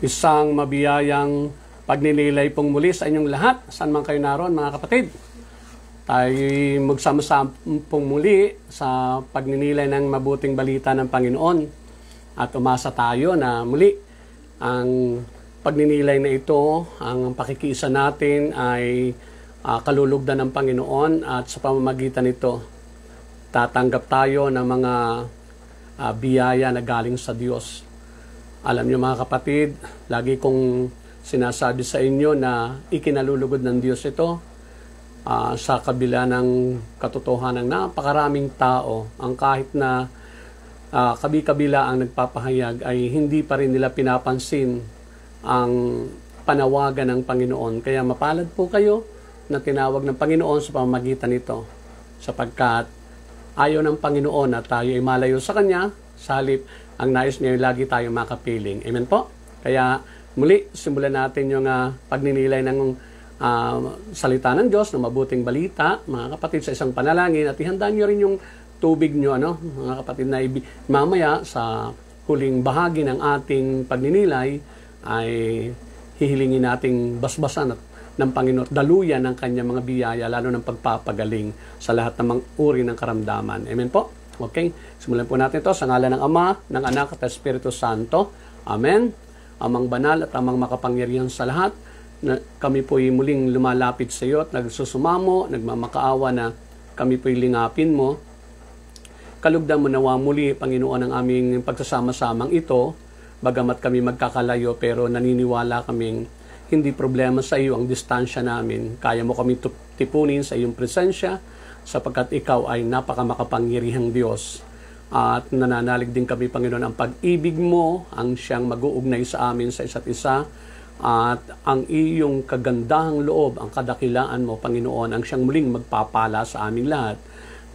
Isang mabiyayang pagninilay pong muli sa inyong lahat. Saan man kayo naroon, mga kapatid? Tayo magsama-sama pong muli sa pagninilay ng mabuting balita ng Panginoon. At umasa tayo na muli ang pagninilay na ito, ang pakikiisa natin ay kalulugdan ng Panginoon, at sa pamamagitan nito, tatanggap tayo ng mga biyaya na galing sa Diyos. Alam niyo mga kapatid, lagi kong sinasabi sa inyo na ikinalulugod ng Diyos ito sa kabila ng katotohanan ng napakaraming tao. Ang kahit na kabi-kabila ang nagpapahayag ay hindi pa rin nila pinapansin ang panawagan ng Panginoon. Kaya mapalad po kayo na tinawag ng Panginoon sa pamamagitan nito, sapagkat ayaw ng Panginoon na tayo ay malayo sa Kanya. Sa halip, ang nais niya lagi tayo makapiling. Amen po? Kaya muli, simulan natin yung pagninilay ng salita ng Diyos, ng mabuting balita, mga kapatid, sa isang panalangin. At ihanda nyo rin yung tubig nyo, mga kapatid, na mamaya sa huling bahagi ng ating pagninilay ay hihilingin nating basbasan at ng Panginoon, daluyan ng kanyang mga biyaya, lalo ng pagpapagaling sa lahat ng mga uri ng karamdaman. Amen po? Okay? Simulan po natin ito sa ngalan ng Ama, ng Anak at Espiritu Santo. Amen. Amang banal at amang makapangyarihan sa lahat, na kami po'y muling lumalapit sa iyo at nagsusumamo, nagmamakaawa na kami po'y lingapin mo. Kalugdan mo nawa muli, Panginoon, ang aming pagsasama-samang ito, bagamat kami magkakalayo, pero naniniwala kaming hindi problema sa iyo ang distansya namin. Kaya mo kami tipunin sa iyong presensya, sapagkat ikaw ay napakamakapangyarihang Diyos. At nananalig din kami, Panginoon, ang pag-ibig mo ang siyang mag-uugnay sa amin sa isa't isa, at ang iyong kagandahang loob, ang kadakilaan mo, Panginoon, ang siyang muling magpapala sa aming lahat,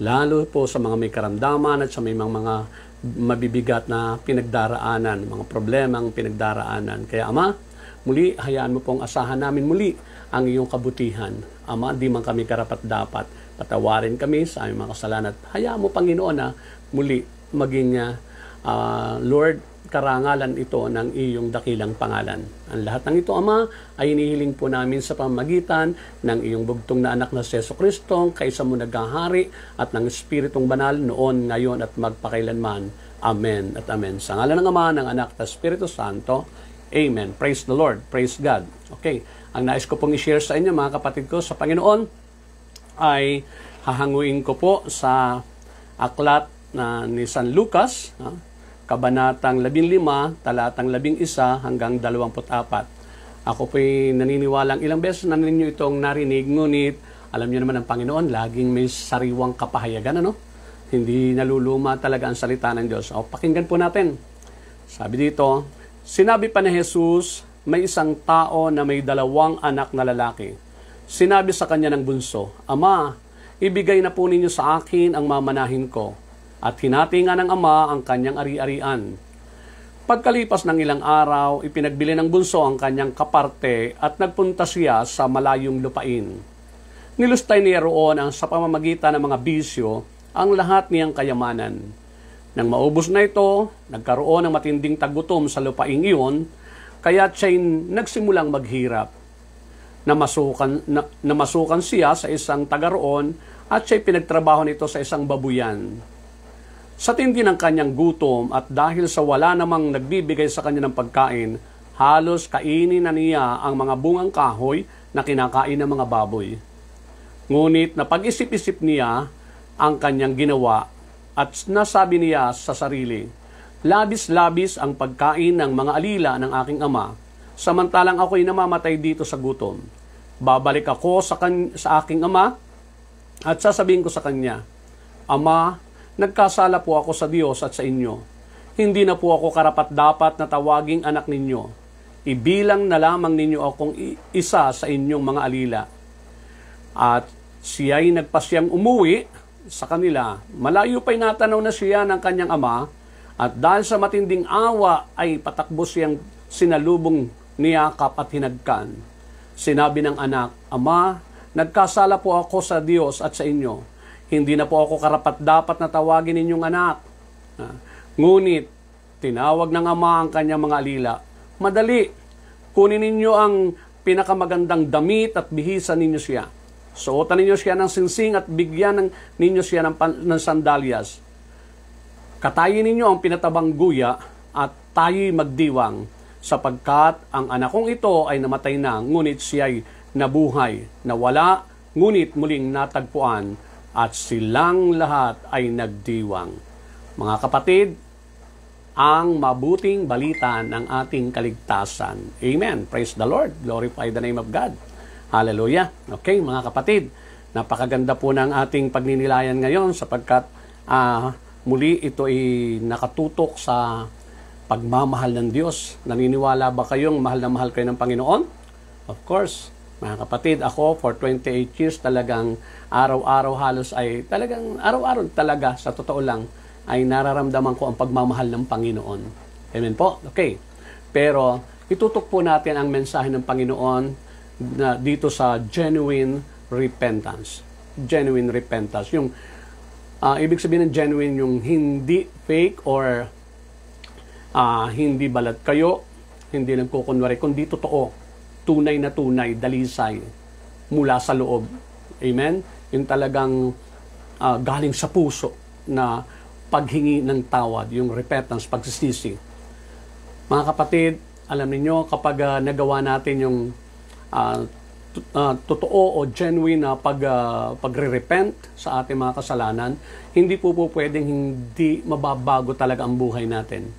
lalo po sa mga may karamdaman at sa may mga mabibigat na pinagdaraanan, mga problemang pinagdaraanan. Kaya Ama, muli, hayaan mo pong asahan namin muli ang iyong kabutihan. Ama, di man kami karapat-dapat, patawarin kami sa aming mga kasalanan. Hayaan mo, Panginoon, na muli maging Lord, karangalan ito ng iyong dakilang pangalan. Ang lahat ng ito, Ama, ay inihiling po namin sa pamamagitan ng iyong bugtong na anak na si Jesucristo, kaysa mo naghahari at ng Espiritong Banal noon, ngayon at magpakailanman. Amen at amen. Sa ngalan ng Ama, ng Anak at Espiritu Santo. Amen. Praise the Lord. Praise God. Okay. Ang nais ko pong i-share sa inyo, mga kapatid ko sa Panginoon, ay hahanguin ko po sa aklat ni San Lucas, Kabanatang 15, talatang 11 hanggang 24. Ako po'y naniniwalang ilang beses na ninyo itong narinig, ngunit alam niyo naman ang Panginoon, laging may sariwang kapahayagan, Hindi naluluma talaga ang salita ng Diyos. Pakinggan po natin. Sabi dito, sinabi pa ni Jesus, may isang tao na may 2 anak na lalaki. Sinabi sa kanya ng bunso, Ama, ibigay na po ninyo sa akin ang mamanahin ko. At hinati nga ng ama ang kanyang ari-arian. Pagkalipas ng ilang araw, ipinagbili ng bunso ang kanyang kaparte at nagpunta siya sa malayong lupain. Nilustay niya roon ang sa pamamagitan ng mga bisyo ang lahat niyang kayamanan. Nang maubos na ito, nagkaroon ng matinding tagutom sa lupaing iyon, kaya siya'y nagsimulang maghirap. Namasukan siya sa isang taga roon at siya'y pinagtrabaho nito sa isang babuyan. Sa tindi ng kanyang gutom at dahil sa wala namang nagbibigay sa kanya ng pagkain, halos kainin na niya ang mga bungang kahoy na kinakain ng mga baboy. Ngunit napag-isip-isip niya ang kanyang ginawa at nasabi niya sa sarili, labis-labis ang pagkain ng mga alila ng aking ama, samantalang ako'y namamatay dito sa gutom. Babalik ako sa aking ama at sasabihin ko sa kanya, Ama, nagkasala po ako sa Diyos at sa inyo. Hindi na po ako karapat-dapat na tawaging anak ninyo. Ibilang na lamang ninyo akong isa sa inyong mga alila. At siya'y nagpasyang umuwi sa kanila. Malayo pa'y natanaw na siya ng kanyang ama, at dahil sa matinding awa ay patakbo siyang sinalubong niyakap at hinagkan. Sinabi ng anak, Ama, nagkasala po ako sa Diyos at sa inyo. Hindi na po ako karapat-dapat na tawagin ninyong anak. Ngunit, tinawag ng ama ang kanyang mga alila. Madali, Kunin ninyo ang pinakamagandang damit at bihisan ninyo siya. Suotan ninyo siya ng singsing at bigyan ninyo siya ng sandalyas. Katayin ninyo ang pinatabang guya at tayo'y magdiwang, sapagkat ang anak kong ito ay namatay na, ngunit siya'y nabuhay, nawala, ngunit muling natagpuan, at silang lahat ay nagdiwang. Mga kapatid, ang mabuting balita ng ating kaligtasan. Amen. Praise the Lord. Glorify the name of God. Hallelujah. Okay, mga kapatid, napakaganda po ng ating pagninilayan ngayon sapagkat muli ito ay nakatutok sa pagmamahal ng Diyos. Naniniwala ba kayong mahal na mahal kayo ng Panginoon? Of course, mga kapatid, ako for 28 years talagang araw-araw halos ay talagang araw-araw talaga sa totoo lang ay nararamdaman ko ang pagmamahal ng Panginoon. Amen po? Okay. Pero itutok po natin ang mensahe ng Panginoon na dito sa genuine repentance. Genuine repentance. Yung ibig sabihin ng genuine, yung hindi fake or hindi balat kayo, hindi nagkukunwari, kundi totoo, tunay na tunay, dalisay, mula sa loob. Amen? Yung talagang galing sa puso na paghingi ng tawad, yung repentance, pagsisisi. Mga kapatid, alam niyo kapag nagawa natin yung totoo o genuine na pagre-repent sa ating mga kasalanan, hindi po pwedeng hindi mababago talaga ang buhay natin.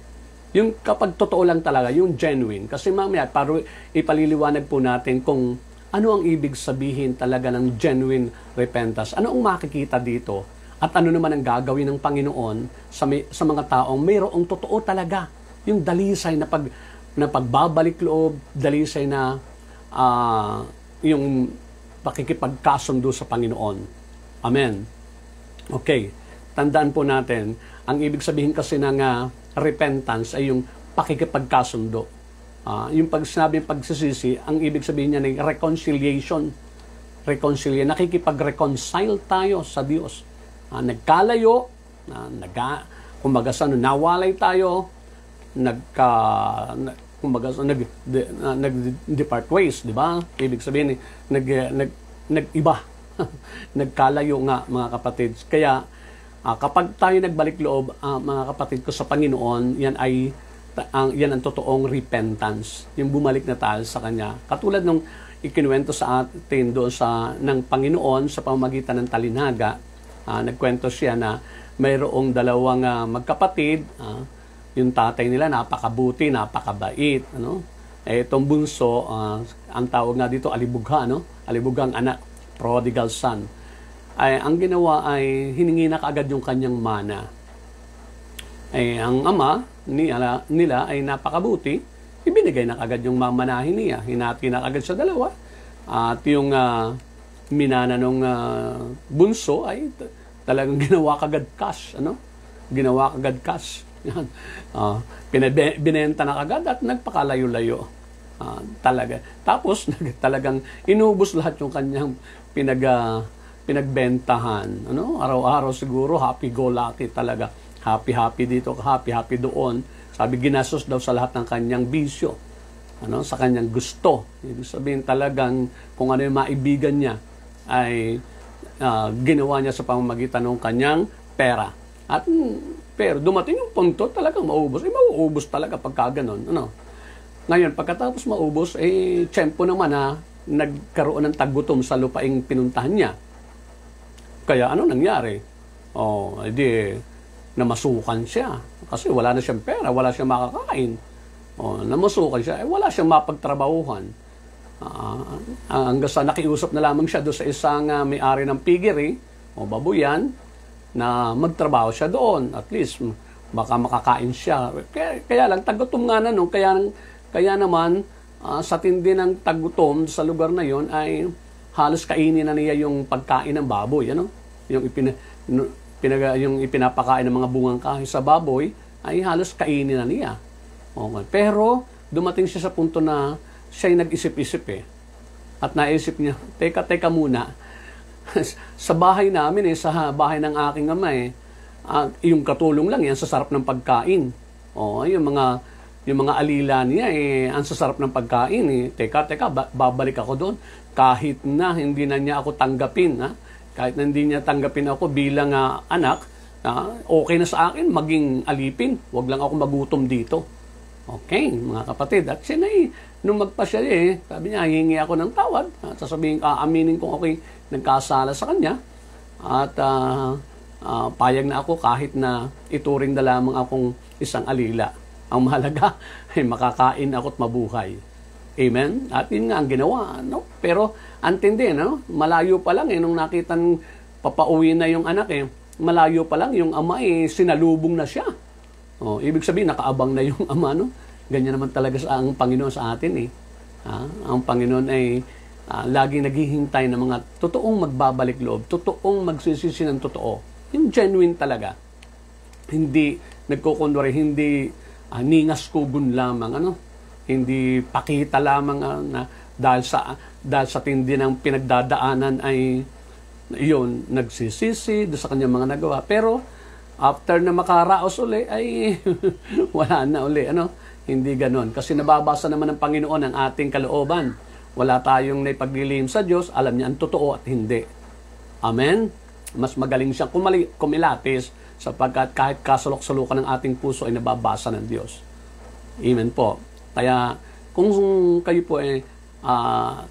Yung kapag totoo lang talaga, yung genuine. Kasi mamaya, para ipaliliwanag po natin kung ano ang ibig sabihin talaga ng genuine repentance. Ano ang makikita dito? At ano naman ang gagawin ng Panginoon sa mga taong mayroong totoo talaga. Yung dalisay na pagbabalik loob, dalisay na yung pakikipagkasundo sa Panginoon. Amen. Okay. Tandaan po natin, ang ibig sabihin kasi ng repentance ay yung pakikipagkasundo. Yung sinabing pagsisisi, ang ibig sabihin niya ay reconciliation. Nakikipag-reconcile tayo sa Diyos. Nagkalayo, kumbaga nawalay tayo, nag-depart ways, di ba? Ibig sabihin, nag-iba. Nagkalayo nga, mga kapatid. Kaya, kapag tayo nagbalik loob, mga kapatid ko sa Panginoon, yan ang totoong repentance. Yung bumalik na tayo sa Kanya. Katulad nung ikinuwento sa atin doon ng Panginoon sa pamamagitan ng talinaga, nagkwento siya na mayroong dalawang magkapatid, yung tatay nila napakabuti, napakabait, itong bunso, ang tawag nga dito alibugha, alibughang anak, prodigal son. Ang ginawa ay hiningi na kaagad yung kanyang mana. Ang ama nila ay napakabuti, ibinigay na kaagad yung mamanahin niya, hinati na kaagad sa dalawa, at yung minana nung bunso ay talagang ginawa kagad cash, Ginawa kagad cash. Yan. Binenta na kagad at nagpakalayo-layo. Talaga. Tapos talagang inubos lahat yung kanyang pinagbentahan. Araw-araw siguro happy-go-lucky talaga. Happy-happy dito, happy-happy doon. Sabi ginastos daw sa lahat ng kanyang bisyo. Sa kanyang gusto. Ibig sabihin talagang kung ano yung maibigan niya ay ginawa niya sa pamamagitan ng kanyang pera. At pero dumating yung punto talagang maubos. Mauubos talaga pagka ganun. Ngayon, pagkatapos maubos, tiyempo naman nagkaroon ng tagutom sa lupaing pinuntahan niya. Kaya ano nangyari? Edi namasukan siya. Kasi wala na siyang pera, wala siyang makakain. Namasukan siya, wala siyang mapagtrabahuhan. Hanggang sa nakiusap na lamang siya doon sa isang may-ari ng piggery o babuyan na magtrabaho siya doon. At least, baka makakain siya. Kaya lang, tagutom nga na kaya naman, sa tindi ng tagutom sa lugar na yon ay halos kainin na niya yung pagkain ng baboy. Yung ipinapakain ng mga bungang kahoy sa baboy ay halos kainin na niya. Okay. Pero, dumating siya sa punto na siya'y nag-isip-isip At naisip niya, teka muna, sa bahay namin sa bahay ng aking ama yung katulong lang yan sa sarap ng pagkain. Yung mga yung mga alila niya, ang sasarap ng pagkain. Teka, babalik ako doon. Kahit na hindi na niya ako tanggapin, kahit na hindi niya tanggapin ako bilang anak, okay na sa akin maging alipin. Huwag lang ako magutom dito. Okay, mga kapatid. At siya na nung magpasya sabi niya, hihingi ako ng tawad. At sasabihin, aaminin kung ako'y nagkasala sa kanya. At payag na ako kahit na ituring na lamang akong isang alila. Ang mahalaga ay makakain ako at mabuhay. Amen? At yun nga ang ginawa. No? Pero antindi, no? Malayo pa lang nung nakitang papauwi na yung anak malayo pa lang yung ama sinalubong na siya. Ibig sabihin, nakaabang na yung ama. No? Ganyan naman talaga ang Panginoon sa atin. Ang Panginoon ay laging naghihintay ng mga totoong magbabalik loob, totoong magsisisi ng totoo. Yung genuine talaga. Hindi nagkukunwari, hindi ningas kugun lamang, hindi pakita lamang na dahil sa tindi ng pinagdadaanan ay iyon, nagsisisi sa kanyang mga nagawa. Pero after na makaraos uli, ay wala na uli. Hindi ganon. Kasi nababasa naman ng Panginoon ang ating kalooban. Wala tayong naipaglilihim sa Diyos, alam niya ang totoo at hindi. Amen? Mas magaling siyang kumilatis sapagkat kahit kasulok-sulukan ng ating puso ay nababasa ng Diyos. Amen po. Kaya kung kayo po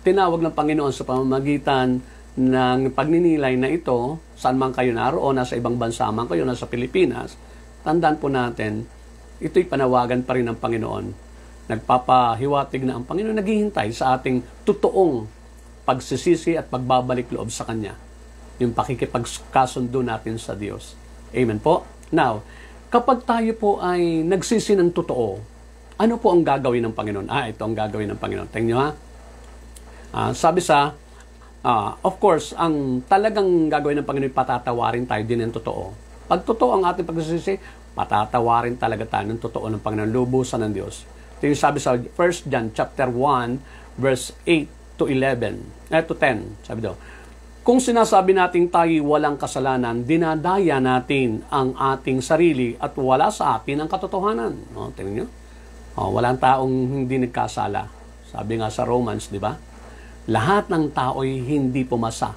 tinawag ng Panginoon sa pamamagitan ng pagninilay na ito, saan man kayo naroon, nasa ibang bansa man kayo, nasa Pilipinas, tandaan po natin, ito'y panawagan pa rin ng Panginoon. Nagpapahiwatig na ang Panginoon, naghihintay sa ating totoong pagsisisi at pagbabalik loob sa Kanya. Yung pakikipagkasundo natin sa Diyos. Amen po? Now, kapag tayo po ay nagsisi ng totoo, ano po ang gagawin ng Panginoon? Ito ang gagawin ng Panginoon. Tingnan nyo sabi of course, ang talagang gagawin ng Panginoon, patatawarin tayo din ng totoo. Pag totoo ang ating pagsisisi, patatawarin talaga tayo ng totoo ng Panginoon, lubusan ng Diyos. Ito yung sabi sa 1 John chapter 1, verse 8 to 11, to 10. Sabi daw, kung sinasabi natin tayo walang kasalanan, dinadaya natin ang ating sarili at wala sa atin ang katotohanan. Tingnan nyo. Walang taong hindi nagkasala. Sabi nga sa Romans, di ba? Lahat ng tao'y hindi pumasa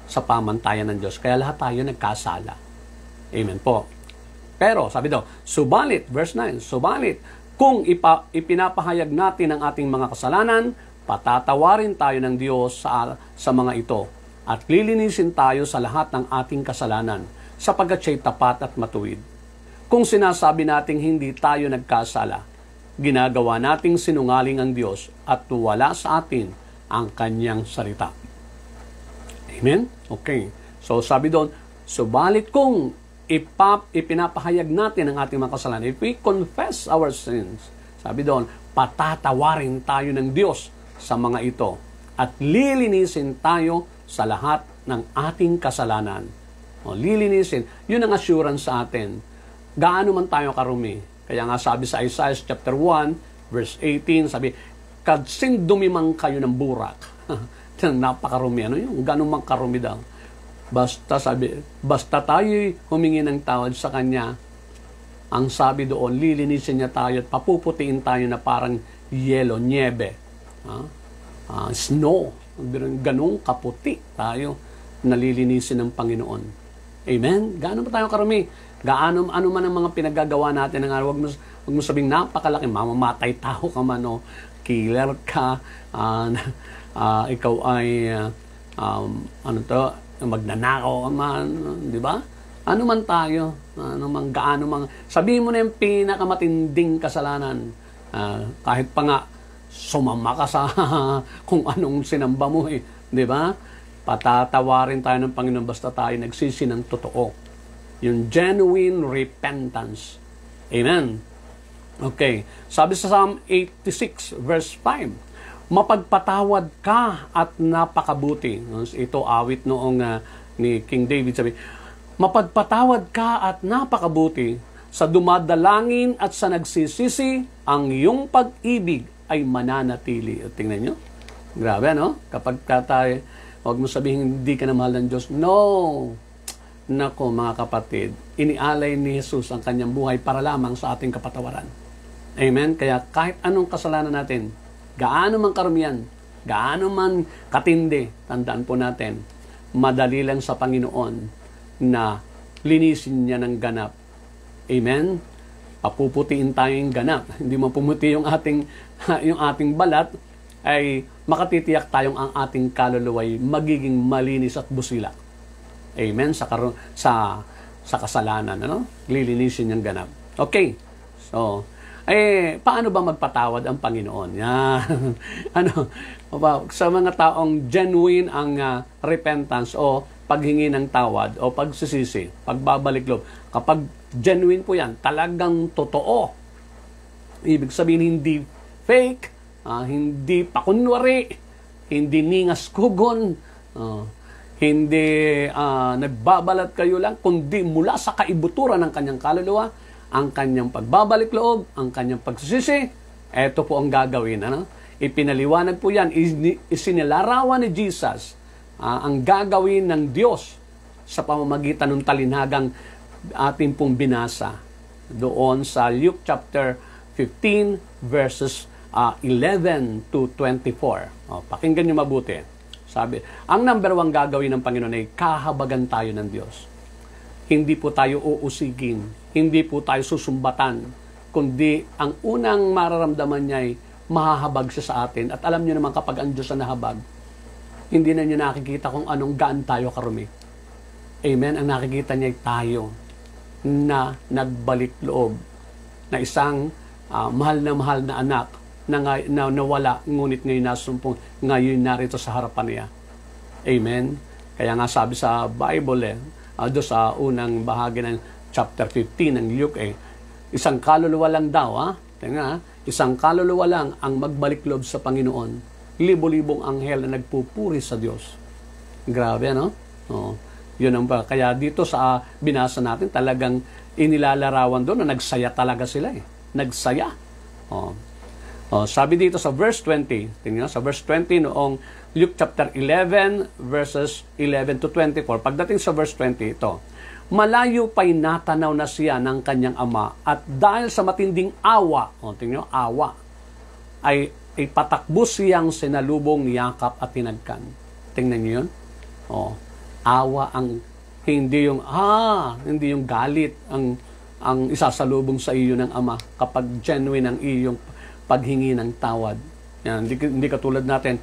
sa pamantayan ng Diyos. Kaya lahat tayo nagkasala. Amen po. Pero, sabi daw, subalit, verse 9, subalit, kung ipinapahayag natin ang ating mga kasalanan, patatawarin tayo ng Diyos sa mga ito at lilinisin tayo sa lahat ng ating kasalanan sapagkat siya'y tapat at matuwid. Kung sinasabi nating hindi tayo nagkasala, ginagawa nating sinungaling ang Diyos at wala sa atin ang kanyang salita. Amen? Okay. So sabi doon, subalit kung ipinapahayag natin ang ating mga kasalanan, if we confess our sins, sabi doon, patatawarin tayo ng Diyos sa mga ito at lilinisin tayo sa lahat ng ating kasalanan. Lilinisin. Yun ang assurance sa atin. Gaano man tayo karumi. Kaya nga sabi sa Isaiah chapter 1, verse 18, sabi, kadsin dumimang kayo ng burak. Napakarumi. Yung ganun mang karumi daw. Basta tayo humingi ng tawad sa Kanya, ang sabi doon, lilinisin niya tayo at papuputiin tayo na parang yelo, niebe. Snow. Ganong kaputi tayo nalilinisin ng Panginoon. Amen? Gaano ba tayo karumi? Ano man ang mga pinagagawa natin ng araw, wag mo sabing napakalaki, mamamatay tao ka man, killer ka, ikaw ay magnanakaw ka man, di ba? Ano man tayo, sabihin mo na yung pinakamatinding kasalanan, kahit pa nga sumama ka sa kung anong sinamba mo di ba? Patatawarin tayo ng Panginoon basta tayo nagsisi ng totoo. Yung genuine repentance. Amen. Okay. Sabi sa Psalm 86 verse 5, mapagpatawad ka at napakabuti. Ito awit noong ni King David, sabi, mapagpatawad ka at napakabuti, sa dumadalangin at sa nagsisisi, ang iyong pag-ibig ay mananatili. Tingnan nyo. Grabe, Kapag tayo, huwag mo sabihin hindi ka na mahal ng Diyos. No! Nako, mga kapatid, inialay ni Jesus ang kanyang buhay para lamang sa ating kapatawaran. Amen? Kaya kahit anong kasalanan natin, gaano man karumihan, gaano man katindi, tandaan po natin, madali lang sa Panginoon na linisin niya ng ganap. Amen? Papuputiin tayong ganap. Hindi man pumuti yung ating balat, ay makatitiyak tayong ang ating kaluluwa ay magiging malinis at busila. Amen? Sa kasalanan, ano? Lilinisin niyang ganap. Okay. So, paano ba magpatawad ang Panginoon? Yan. Sa mga taong genuine ang repentance o paghingi ng tawad o pagsisisi, pagbabalik loob. Kapag genuine po yan, talagang totoo. Ibig sabihin, hindi fake, hindi pakunwari, hindi ningas kugon, hindi nagbabalat kayo lang, kundi mula sa kaibuturan ng kanyang kaluluwa, ang kanyang pagbabalik loob, ang kanyang pagsisisi, eto po ang gagawin. Ipinaliwanag po yan, isinilarawan ni Jesus ang gagawin ng Diyos sa pamamagitan ng talinhagang ating pong binasa doon sa Luke chapter 15 verses 11 to 24. Pakinggan nyo mabuti. Sabi, ang number 1 gagawin ng Panginoon ay kahabagan tayo ng Diyos. Hindi po tayo uusigin, hindi po tayo susumbatan, kundi ang unang mararamdaman niya ay mahahabag siya sa atin. At alam niyo naman kapag ang Diyos na nahabag, hindi na niyo nakikita kung anong gaan tayo karumi. Amen? Ang nakikita niya ay tayo na nagbalik loob, na isang mahal na anak na nawala, ngunit ngayon nasumpong, ngayon narito sa harapan niya. Amen? Kaya nga sabi sa Bible, doon sa unang bahagi ng chapter 15 ng Luke, isang kaluluwa lang daw, isang kaluluwa lang ang magbalik loob sa Panginoon. Libo-libong anghel na nagpupuri sa Diyos. Grabe, no? Yun ang kaya dito sa binasa natin, talagang inilalarawan doon na nagsaya talaga sila. Nagsaya. Sabi dito sa verse 20, tingnan sa verse 20 noong Luke chapter 11 verses 11 to 24. Pagdating sa verse 20 ito, malayo pa'y natanaw na siya ng kanyang ama at dahil sa matinding awa, tingnan nyo, awa, ay patakbo siyang sinalubong, yakap at tinagkan. Tingnan nyo yun? Awa ang hindi yung galit ang isasalubong sa iyo ng ama kapag genuine ang iyong paghingi ng tawad. Yan, hindi katulad natin,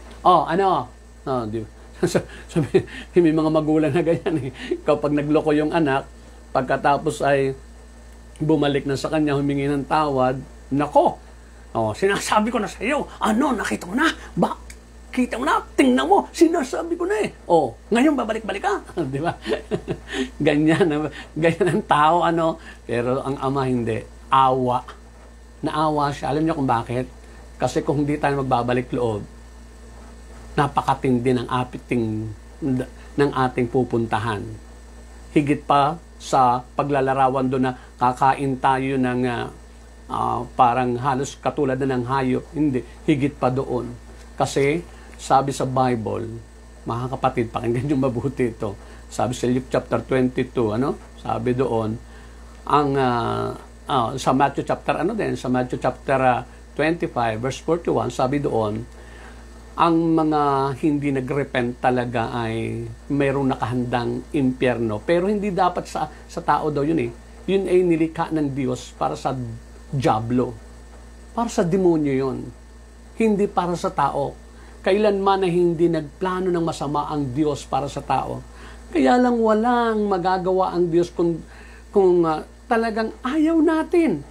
sabi, may mga magulang na ganyan kapag nagloko yung anak, pagkatapos ay bumalik na sa kanya, humingi ng tawad, nako, sinasabi ko na sa iyo, nakita mo na, kita mo na, tingnan mo, sinasabi ko na ngayon babalik-balik ka, di ba? ganyan ang tao, pero ang ama hindi, awa. Naawa siya. Alam niyo kung bakit? Kasi kung hindi tayo magbabalik loob, napakatindi ng ating pupuntahan. Higit pa sa paglalarawan doon na kakain tayo ng parang halos katulad na ng hayop. Hindi. Higit pa doon. Kasi sabi sa Bible, mga kapatid, pakinggan niyo mabuti ito. Sabi sa Luke chapter 22, sabi doon, sa Matthew chapter sa Matthew chapter 25 verse 41, sabi doon, ang mga hindi nagrepent talaga ay mayroong nakahandang impyerno, pero hindi dapat sa tao daw yun yun ay nilikha ng Diyos para sa diablo, para sa demonyo yun, hindi para sa tao. Kailanman na hindi nagplano ng masama ang Diyos para sa tao, kaya lang walang magagawa ang Diyos kung talagang ayaw natin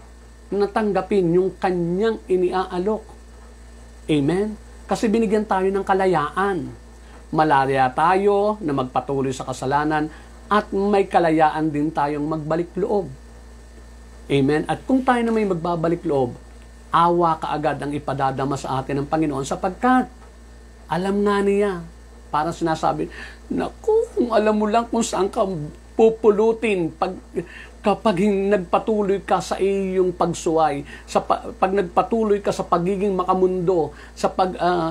natanggapin yung kanyang iniaalok. Amen? Kasi binigyan tayo ng kalayaan. Malaya tayo na magpatuloy sa kasalanan at may kalayaan din tayong magbalik loob. Amen? At kung tayo na may magbabalik loob, awa kaagad ang ipadadama sa atin ng Panginoon sapagkat alam nga niya. Parang sinasabi, naku, kung alam mo lang kung saan ka pupulutin kapag nagpatuloy ka sa iyong pagsuway, pag nagpatuloy ka sa pagiging makamundo,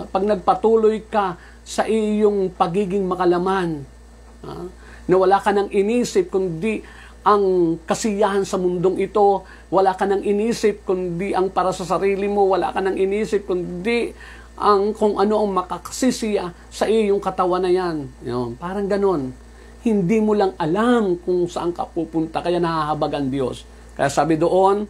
pag nagpatuloy ka sa iyong pagiging makalaman, na wala ka nang inisip kundi ang kasiyahan sa mundong ito. Wala ka nang inisip kundi ang para sa sarili mo. Wala ka nang inisip kundi ang kung ano ang makakasisiya sa iyong katawan na yan. Yun, parang ganon. Hindi mo lang alam kung saan ka pupunta, kaya nahahabag ang Diyos. Kaya sabi doon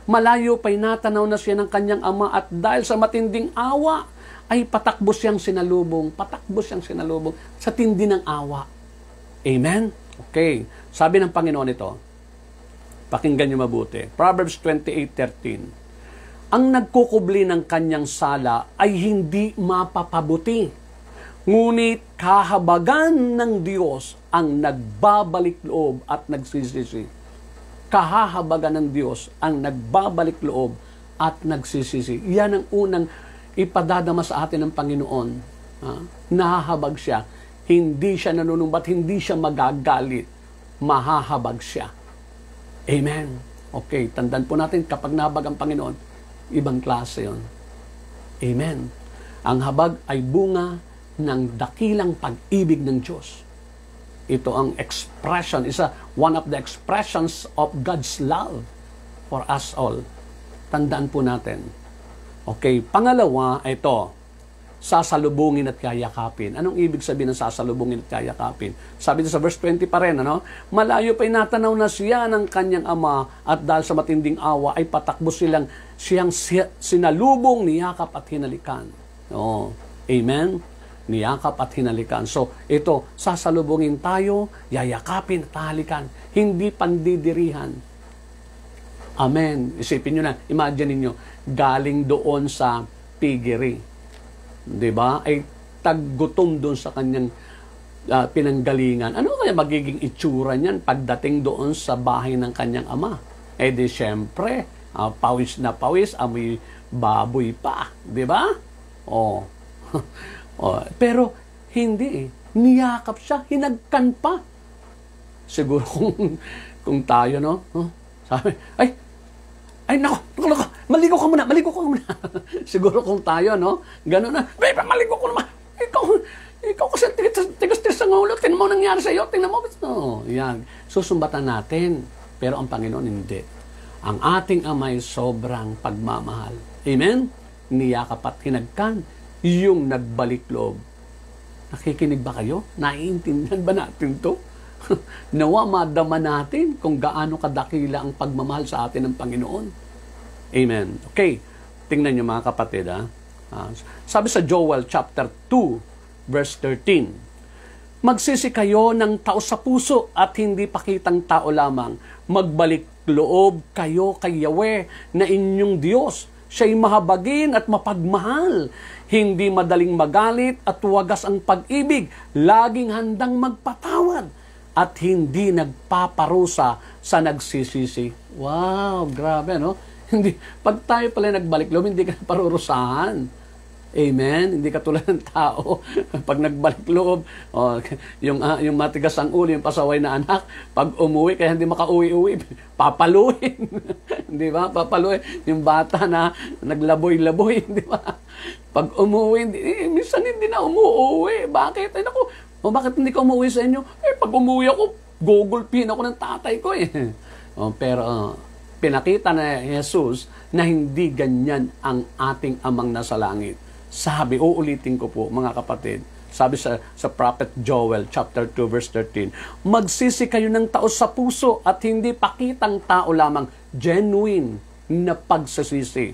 malayo pa'y natanaw na siya ng kanyang ama at dahil sa matinding awa, ay patakbo siyang sinalubong sa tindi ng awa. Amen? Okay. Sabi ng Panginoon ito, pakinggan niyo mabuti. Proverbs 28:13. Ang nagkukubli ng kanyang sala ay hindi mapapabuti. Ngunit kahabagan ng Diyos ang nagbabalik loob at nagsisisi. Kahahabagan ng Diyos ang nagbabalik loob at nagsisisi. Yan ang unang ipadadama sa atin ng Panginoon. Nahahabag siya. Hindi siya nanunumbat, hindi siya magagalit. Mahahabag siya. Amen. Okay, tandaan po natin, kapag nahabag ang Panginoon, ibang klase yon. Amen. Ang habag ay bunga ng dakilang pag-ibig ng Diyos. Ito ang expression, one of the expressions of God's love for us all. Tandaan po natin. Okay, pangalawa, ito, sasalubungin at kayakapin. Anong ibig sabihin ng sasalubungin at kayakapin? Sabi sa verse 20 pa rin, malayo pa'y natanaw na siya ng kanyang ama at dahil sa matinding awa ay patakbo siyang sinalubong, niyakap at hinalikan. Amen? Niyakap at hinalikan. So, ito, sasalubungin tayo, yayakapin at halikan. Hindi pandidirihan. Amen. Isipin nyo na, imagine niyo galing doon sa piggery. Diba? Ay taggutom doon sa kanyang pinanggalingan. Ano kaya magiging itsura niyan pagdating doon sa bahay ng kanyang ama? Di syempre, pawis na pawis, amoy baboy pa. Diba? Pero hindi niyakap siya, hinagkan pa. Siguro kung tayo, sabi, ay, nako, maligo ka muna. Siguro kung tayo, gano'n na, babe, maligo ko naman. Ikaw kasi tigas-tigas ang ulo, tingnan mo nangyari sa iyo, tingnan mo. Yan, susumbatan natin. Pero ang Panginoon hindi. Ang ating amay sobrang pagmamahal. Amen? Niyakap at hinagkan, yung nagbalik loob. Nakikinig ba kayo? Naiintindihan ba natin to? Nawa madama natin kung gaano kadakila ang pagmamahal sa atin ng Panginoon. Amen. Okay, tingnan niyo mga kapatid. Sabi sa Joel chapter 2, verse 13, magsisi kayo ng tao sa puso at hindi pakitang tao lamang. Magbalik loob kayo kay Yahweh na inyong Diyos. Siya'y mahabagin at mapagmahal. Hindi madaling magalit at wagas ang pag-ibig. Laging handang magpatawad at hindi nagpaparusa sa nagsisisi. Wow, grabe, Hindi, pag tayo pala nagbalik loob, hindi ka parurusahan. Amen? Hindi ka tulad ng tao. Pag nagbalik loob, yung matigas ang ulo, yung pasaway na anak, pag umuwi, kaya hindi makauwi-uwi, papaluin. Di ba? Papaluin. Yung bata na naglaboy-laboy, di ba? Pag umuwi, minsan hindi na umuwi. Bakit? Ay, naku, bakit hindi ka umuwi sa inyo? Pag umuwi ako, gugulpin ako ng tatay ko Pero pinakita na Jesus na hindi ganyan ang ating amang nasa langit. Sabi, uulitin ko po mga kapatid, sabi sa Prophet Joel chapter 2 verse 13, magsisi kayo ng taos sa puso at hindi pakitang tao lamang, genuine na pagsasisi.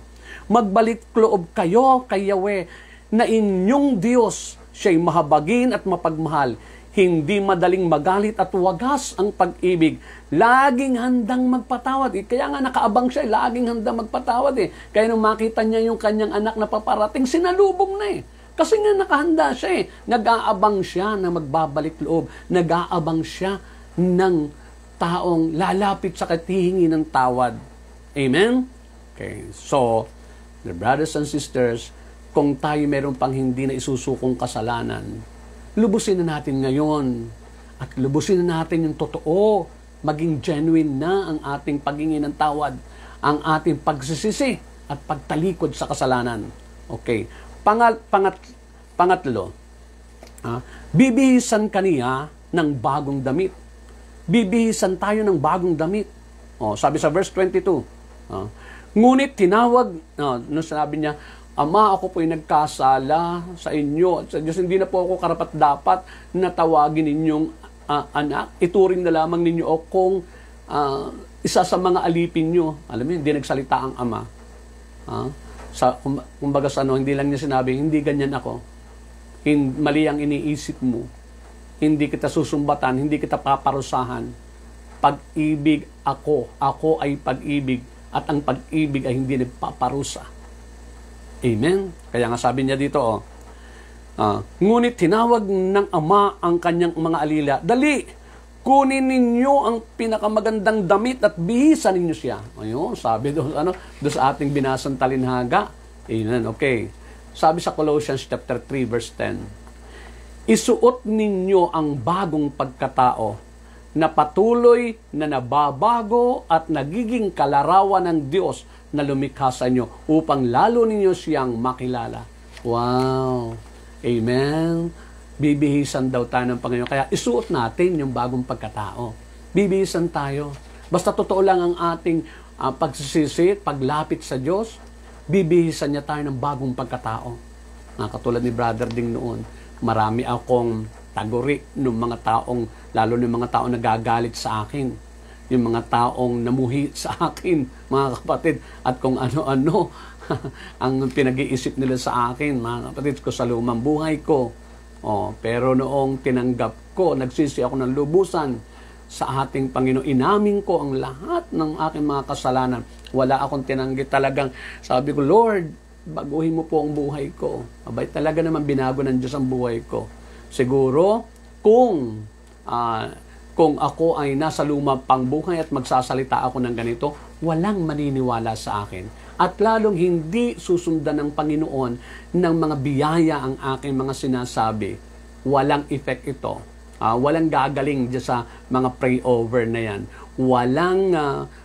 Magbalik loob kayo kay Yahweh na inyong Diyos. Siya'y mahabagin at mapagmahal. Hindi madaling magalit at wagas ang pag-ibig. Laging handang magpatawad. Kaya nga nakaabang siya, laging handang magpatawad. Kaya nung makita niya yung kanyang anak na paparating, sinalubong na Kasi nga nakahanda siya Nag-aabang siya na magbabalik loob. Nag-aabang siya ng taong lalapit sa katihingi ng tawad. Amen? Okay, so, the brothers and sisters, kung tayo meron pang hindi na isusukong kasalanan, lubusin na natin ngayon. At lubusin na natin yung totoo. Maging genuine na ang ating paghingi ng tawad. Ang ating pagsisisi at pagtalikod sa kasalanan. Okay. Pangatlo, bibihisan kaniya ng bagong damit. Bibihisan tayo ng bagong damit. Sabi sa verse 22. Ngunit tinawag, nung sinabi niya, Ama, ako po'y nagkasala sa inyo at sa Diyos. Hindi na po ako karapat-dapat na tawagin ninyong anak. Ituring na lamang ninyo akong isa sa mga alipin nyo. Alam mo, hindi nagsalita ang ama. Kumbaga sa hindi lang niya sinabi, hindi ganyan ako. Mali ang iniisip mo. Hindi kita susumbatan, hindi kita paparusahan. Pag-ibig ako ay pag-ibig, at ang pag-ibig ay hindi nagpaparusa. Amen? Kaya nga sabi niya dito, ngunit tinawag ng ama ang kanyang mga alila, dali, kunin ninyo ang pinakamagandang damit at bihisan ninyo siya. Ayun, sabi doon sa ating binasang talinhaga. Amen, okay. Sabi sa Colossians chapter 3 verse 10, isuot ninyo ang bagong pagkatao na patuloy na nababago at nagiging kalarawan ng Diyos na lumikha sa inyo upang lalo ninyo siyang makilala. Wow! Amen! Bibihisan daw tayo ng Panginoon. Kaya isuot natin yung bagong pagkatao. Bibihisan tayo. Basta totoo lang ang ating pagsisisi, paglapit sa Diyos, bibihisan niya tayo ng bagong pagkatao. Katulad ni Brother Ding noon, marami akong taguri ng mga taong, lalo ng mga taong nagagalit sa akin. Yung mga taong namuhi sa akin, mga kapatid, at kung ano-ano ang pinag-iisip nila sa akin, mga kapatid ko, sa lumang buhay ko. Pero noong tinanggap ko, nagsisi ako ng lubusan sa ating Panginoon. Inamin ko ang lahat ng aking mga kasalanan. Wala akong tinanggi talagang. Sabi ko, Lord, baguhin mo po ang buhay ko. Abay, talaga naman binago ng Diyos ang buhay ko. Siguro, kung ako ay nasa lumang pangbuhay at magsasalita ako ng ganito, walang maniniwala sa akin. At lalong hindi susundan ng Panginoon ng mga biyaya ang aking mga sinasabi. Walang effect ito. Walang gagaling dyan sa mga pray-over na yan. Walang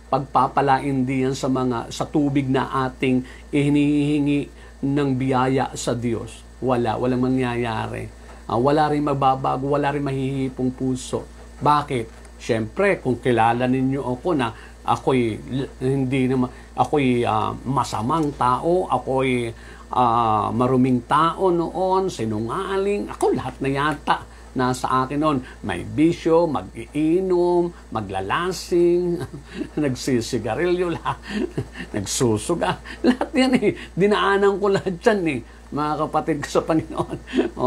pagpapalain diyan sa tubig na ating hinihingi ng biyaya sa Diyos. Walang mangyayari. Wala rin magbabago, wala rin mahihipong puso. Bakit? Siyempre, kung kilala ninyo ako na ako'y masamang tao, ako'y maruming tao noon, sinungaling, ako lahat na yata nasa akin noon. May bisyo, mag-iinom, maglalasing, nagsisigarilyo, nagsusuga. Lahat yan dinaanan ko lahat yan mga kapatid ko sa Panginoon.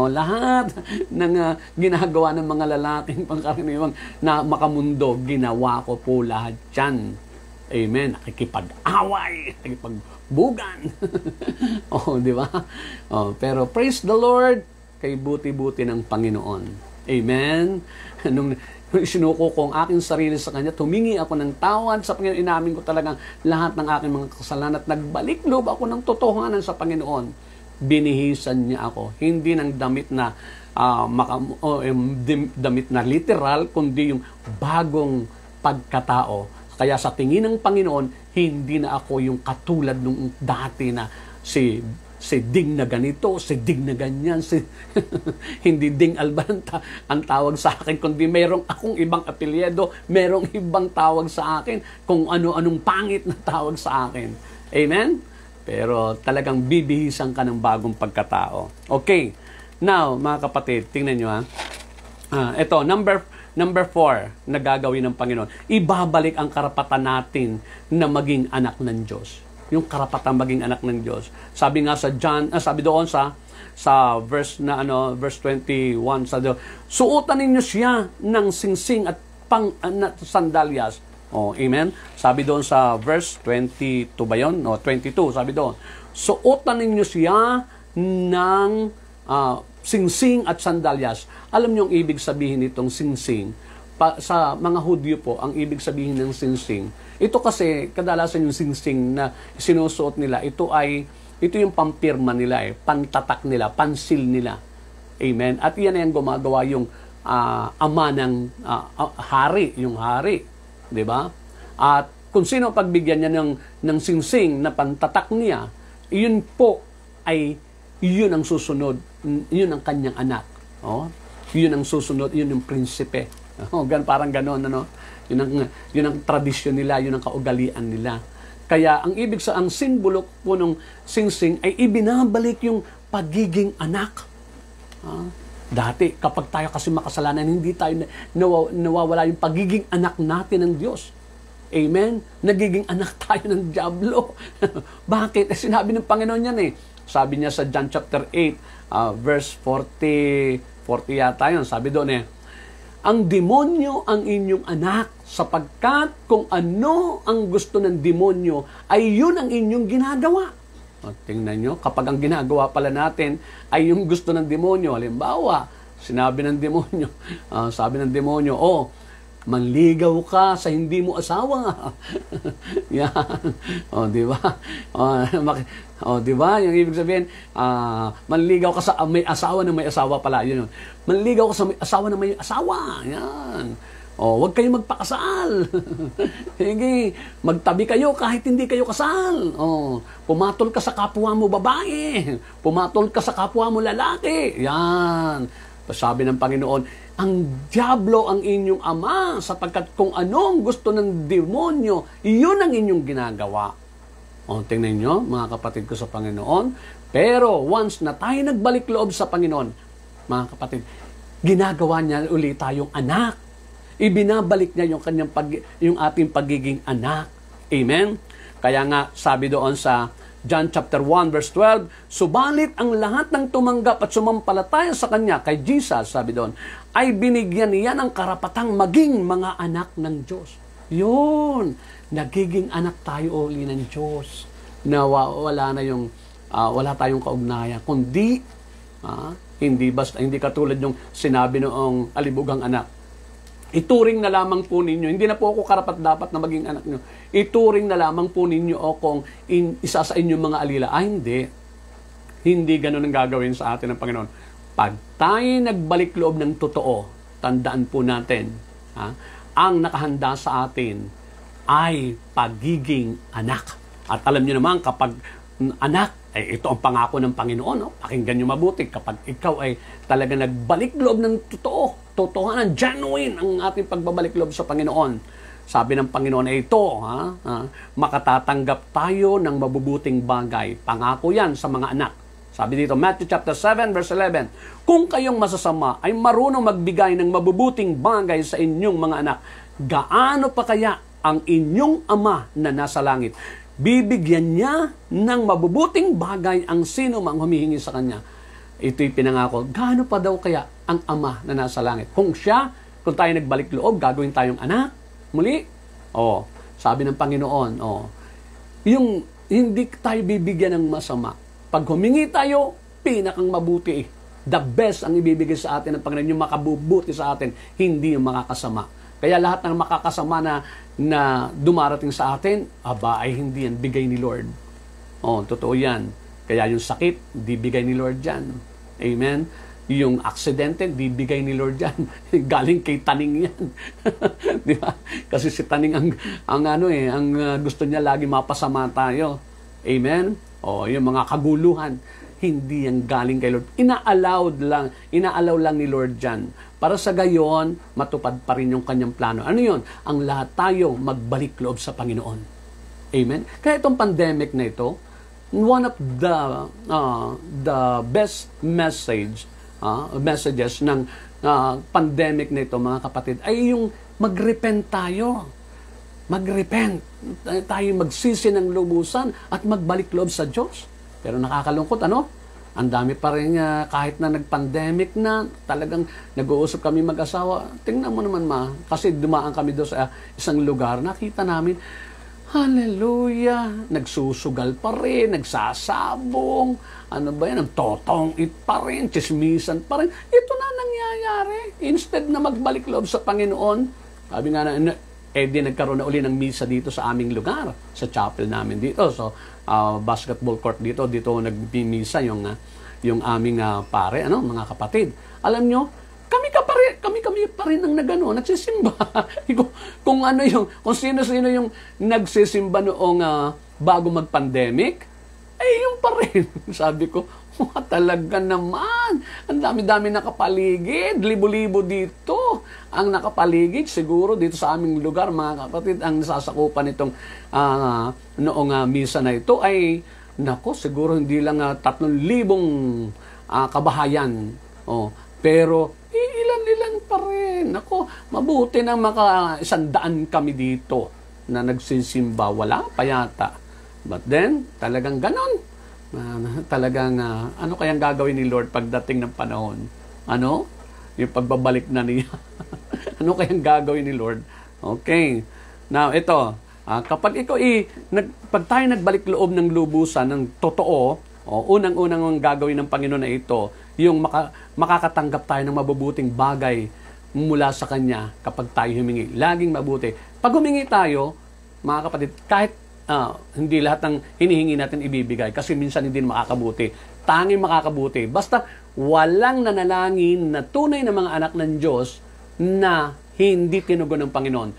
Lahat ng ginagawa ng mga lalaking pangkaraniwang na makamundo, ginawa ko po lahat yan. Amen. Nakikipag-away, nakikipagbugan. Di ba? Pero praise the Lord, kay buti-buti ng Panginoon. Amen. Nung sinuko ko ang aking sarili sa Kanya, tumingi ako ng tawad sa Panginoon. Inamin ko talagang lahat ng aking mga kasalanan at nagbalik loob ako ng totohanan sa Panginoon. Binihisan niya ako. Hindi ng damit na damit na literal, kundi yung bagong pagkatao. Kaya sa tingin ng Panginoon, hindi na ako yung katulad nung dati na si Ding na ganito, si Ding na ganyan, hindi Ding Alban ang tawag sa akin, kundi merong akong ibang apelyido, merong ibang tawag sa akin, kung ano-anong pangit na tawag sa akin. Amen? Pero talagang bibihisan ka ng bagong pagkatao. Okay. Now, mga kapatid, tingnan nyo ito, number 4 na gagawin ng Panginoon. Ibabalik ang karapatan natin na maging anak ng Diyos. Yung karapatan maging anak ng Diyos. Sabi nga sa sabi doon sa verse 21, suotan ninyo siya ng singsing at sandalyas. Amen? Sabi doon sa verse 22 ba yun? 22, sabi doon. Suotan ninyo siya ng singsing at sandalyas. Alam niyo ang ibig sabihin nitong singsing? Sa mga Hudyo po, ang ibig sabihin ng singsing. Ito kasi, kadalasan yung singsing na sinusuot nila, ito yung pampirma nila, pantatak nila, pansil nila. Amen? At yan ay gumagawa yung ama ng hari, yung hari. Diba? At kung sino pagbigyan niya ng singsing na pantatak niya, yun po ay yun ang susunod, yun ang kanyang anak. Yun ang susunod, yun yung prinsipe Parang ganon, ano? Yun ang tradisyon nila, yun ang kaugalian nila. Kaya ang ang simbolo po ng singsing ay ibinabalik yung pagiging anak. Dati, kapag tayo kasi makasalanan, hindi tayo nawawala yung pagiging anak natin ng Diyos. Amen? Nagiging anak tayo ng dyablo. Bakit? Sinabi ng Panginoon yan eh. Sabi niya sa John chapter 8, verse 40 yata yun. Sabi doon eh, ang demonyo ang inyong anak, sapagkat kung ano ang gusto ng demonyo, ay yun ang inyong ginagawa. Tingnan nyo, kapag ang ginagawa pala natin ay yung gusto ng demonyo, halimbawa, sabi ng demonyo, manligaw ka sa hindi mo asawa. Yan. Di ba? Di ba? Yung ibig sabihin, manligaw ka sa may asawa na may asawa pala. Yun. Manligaw ka sa may asawa na may asawa. Yan. Huwag kayo magpakasal. Sige, magtabi kayo kahit hindi kayo kasal. Pumatol ka sa kapwa mo babae. Pumatol ka sa kapwa mo lalaki. Yan. Sabi ng Panginoon, ang dyablo ang inyong ama, sapagkat kung anong gusto ng demonyo, iyon ang inyong ginagawa. Tingnan nyo, mga kapatid ko sa Panginoon. Pero once na tayo nagbalik loob sa Panginoon, mga kapatid, ginagawa niya ulit tayong anak. Ibinabalik niya yung ating pagiging anak. Amen? Kaya nga, sabi doon sa John chapter 1 verse 12, subalit ang lahat ng tumanggap at sumampalataya sa Kanya, kay Jesus, sabi doon, ay binigyan niya ng karapatang maging mga anak ng Diyos. Yun, nagiging anak tayo uli ng Diyos. Na wala tayong kaugnayan, kundi hindi katulad yung sinabi noong alibugang anak. Ituring na lamang po ninyo, hindi na po ako karapat-dapat na maging anak nyo. Ituring na lamang po ninyo akong isa sa inyong mga alila. Hindi. Hindi ganun ang gagawin sa atin ng Panginoon. Pag tayo nagbalik loob ng totoo, tandaan po natin, ang nakahanda sa atin ay pagiging anak. At alam niyo naman, kapag anak, ito ang pangako ng Panginoon. Pakinggan niyo mabuti. Kapag ikaw ay talaga nagbalik loob ng totohanan, genuine ang ating pagbabalik loob sa Panginoon. Sabi ng Panginoon ay ito, makatatanggap tayo ng mabubuting bagay. Pangako yan sa mga anak. Sabi dito, Matthew chapter 7, verse 11, kung kayong masasama ay marunong magbigay ng mabubuting bagay sa inyong mga anak, gaano pa kaya ang inyong Ama na nasa langit? Bibigyan niya ng mabubuting bagay ang sino mang humihingi sa Kanya. Ito'y pinangako. Gaano pa daw kaya ang Ama na nasa langit? Kung tayo nagbalik loob, gagawin tayong anak. Muli, sabi ng Panginoon, yung hindi tayo bibigyan ng masama. Pag humingi tayo, pinakang mabuti. The best ang ibibigay sa atin ng Panginoon, yung makabubuti sa atin, hindi yung makakasama. Kaya lahat ng makakasama na dumarating sa atin, ay hindi yan, bigay ni Lord. Totoo yan. Kaya yung sakit, di bigay ni Lord yan. Amen? Yung aksidente, di bigay ni Lord yan. Galing kay Taning yan. Di ba? Kasi si Taning ang gusto niya lagi mapasama tayo. Amen? Yung mga kaguluhan, hindi yan galing kay Lord. Inaalaw lang ni Lord yan. Para sa gayon, matupad pa rin yung kanyang plano. Ano yun? Ang lahat tayo magbalik loob sa Panginoon. Amen? Kaya itong pandemic na ito, one of the best messages ng pandemic na ito, mga kapatid, ay yung mag-repent tayo. Mag-repent. Tayo magsisi ng lubusan at magbalik loob sa Diyos. Pero nakakalungkot, ang dami pa rin kahit na nag-pandemic na, talagang nag-uusap kami mag-asawa. Tingnan mo naman kasi dumaan kami doon sa isang lugar, nakita namin, hallelujah, nagsusugal pa rin, nagsasabong, nagtotong it pa rin, chismisan pa rin. Ito na nangyayari. Instead na magbalik loob sa Panginoon, sabi nga di nagkaroon na uli ng misa dito sa aming lugar, sa chapel namin dito. So, basketball court dito nagmimisa yung aming pare, mga kapatid. Alam nyo, kami pa rin ang nagsisimba. kung sino yung nagsisimba noong bago mag-pandemic, ay yun pa rin. Sabi ko, talaga naman. Ang dami-dami nakapaligid. Libo-libo dito. Ang nakapaligid, siguro dito sa aming lugar, mga kapatid, ang nasasakupan nitong noong misa na ito ay, nako, siguro hindi lang 3,000 kabahayan. Oh, pero, ilan-ilan pa rin. Nako, mabuti na 100 kami dito na nagsisimba. Wala pa yata. But then, talagang ganon. Talagang, ano kayang gagawin ni Lord pagdating ng panahon? Ano? Yung pagbabalik na niya. Ano kayang gagawin ni Lord? Okay. Now, ito. Kapag pag tayo nagbalik loob ng lubusan ng totoo, unang-unang ang gagawin ng Panginoon na ito, yung makakatanggap tayo ng mabubuting bagay mula sa Kanya kapag tayo humingi. Laging mabuti. Pag humingi tayo, mga kapatid, kahit hindi lahat ng hinihingi natin ibibigay kasi minsan hindi makakabuti. Tanging makakabuti. Basta walang nanalangin na tunay na mga anak ng Diyos na hindi tinugon ng Panginoon.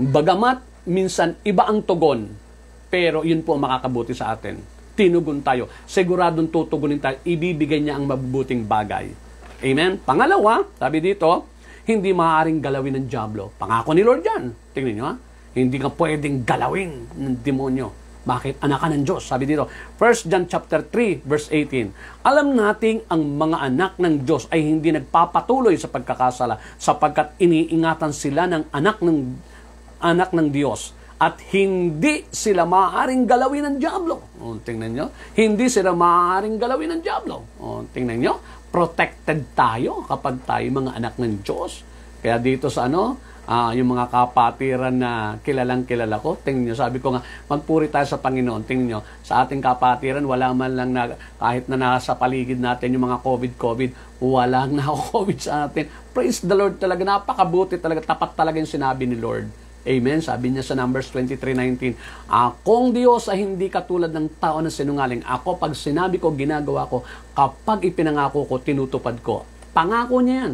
Bagamat minsan iba ang tugon, pero yun po ang makakabuti sa atin. Tinugon tayo. Siguradong tutugunin tayo. Ibibigay niya ang mabubuting bagay. Amen? Pangalawa, sabi dito, hindi maaaring galawin ng dyablo. Pangako ni Lord yan. Tingnan nyo, hindi ka pwedeng galawin ng demonyo. Bakit? Anak ka ng Diyos. Sabi dito, 1 John chapter 3, verse 18. Alam nating ang mga anak ng Diyos ay hindi nagpapatuloy sa pagkakasala sapagkat iniingatan sila ng anak ng Diyos at hindi sila maaaring galawin ng dyablo. Tingnan nyo. Hindi sila maaaring galawin ng dyablo. Tingnan nyo. Protected tayo kapag tayo mga anak ng Diyos. Kaya dito sa yung mga kapatiran na kilalang-kilala ko, tingnan nyo, sabi ko nga, magpuri tayo sa Panginoon. Tingnan nyo, sa ating kapatiran, wala man lang kahit na nasa paligid natin yung mga COVID, walang na-COVID sa atin. Praise the Lord talaga, napakabuti talaga, tapat talaga yung sinabi ni Lord. Amen? Sabi niya sa Numbers 23:19, akong Diyos ay hindi katulad ng tao na sinungaling. Ako, pag sinabi ko, ginagawa ko. Kapag ipinangako ko, tinutupad ko. Pangako niya yan.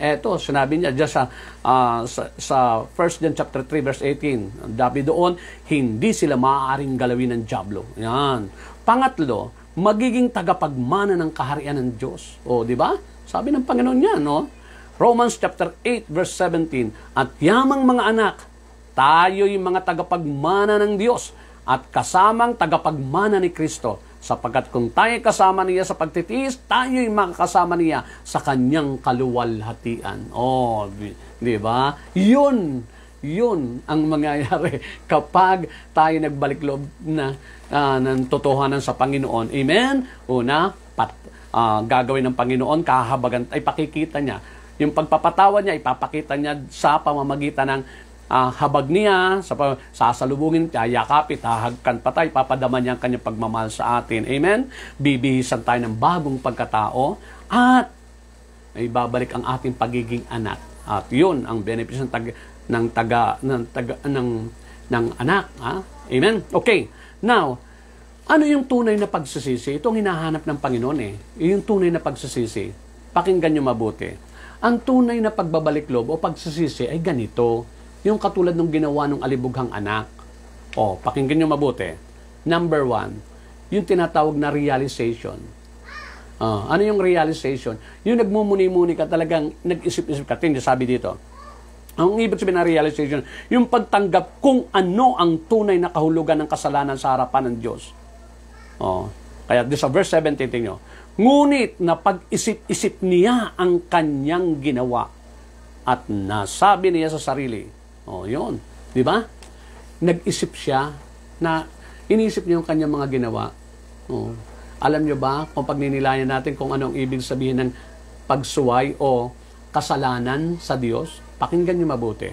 Eto, sinabi niya just sa 1 John chapter 3 verse 18. Dabi doon, hindi sila maaaring galawin ng dyablo. Yan. Pangatlo, magiging tagapagmana ng kaharian ng Diyos. O, di ba? Sabi ng Panginoon niya, no? Romans chapter 8 verse 17. At yamang mga anak, tayo'y mga tagapagmana ng Diyos at kasamang tagapagmana ni Kristo. Sapagkat kung tayo kasama niya sa pagtitiis, tayo'y makakasama niya sa kanyang kaluwalhatian. Oh, di ba? Yun ang mangyayari kapag tayo nagbalik loob na ng totohanan sa Panginoon. Amen? Una, gagawin ng Panginoon, kahabagan, ay pakikita niya. Yung pagpapatawa niya, ipapakita niya sa pamamagitan ng habag niya, sasalubungin, yakapit, hahagkan patay, papadama niya ang kanyang pagmamahal sa atin. Amen? Bibihisan tayo ng bagong pagkatao at may babalik ang ating pagiging anak. At yun ang benefits ng anak. Amen? Okay. Now, ano yung tunay na pagsisisi? Ito ang hinahanap ng Panginoon Yung tunay na pagsisisi. Pakinggan nyo mabuti. Ang tunay na pagbabalik loob o pagsisisi ay ganito. Yung katulad ng ginawa ng alibughang anak. Pakinggan nyo mabuti. Number 1, yung tinatawag na realization. Ano yung realization? Yung nagmumuni-muni ka, talagang nag-isip-isip ka. Sabi dito. Ang ibig sabihin ng realization, yung pagtanggap kung ano ang tunay na kahulugan ng kasalanan sa harapan ng Diyos. Kaya sa verse 17, tingnan nyo. Ngunit na pag-isip-isip niya ang kanyang ginawa at nasabi niya sa sarili, yun. Di ba? Nag-isip siya na inisip niya yung kanyang mga ginawa. Alam niyo ba kung pagninilayan natin kung ano ang ibig sabihin ng pagsuway o kasalanan sa Diyos? Pakinggan niyo mabuti.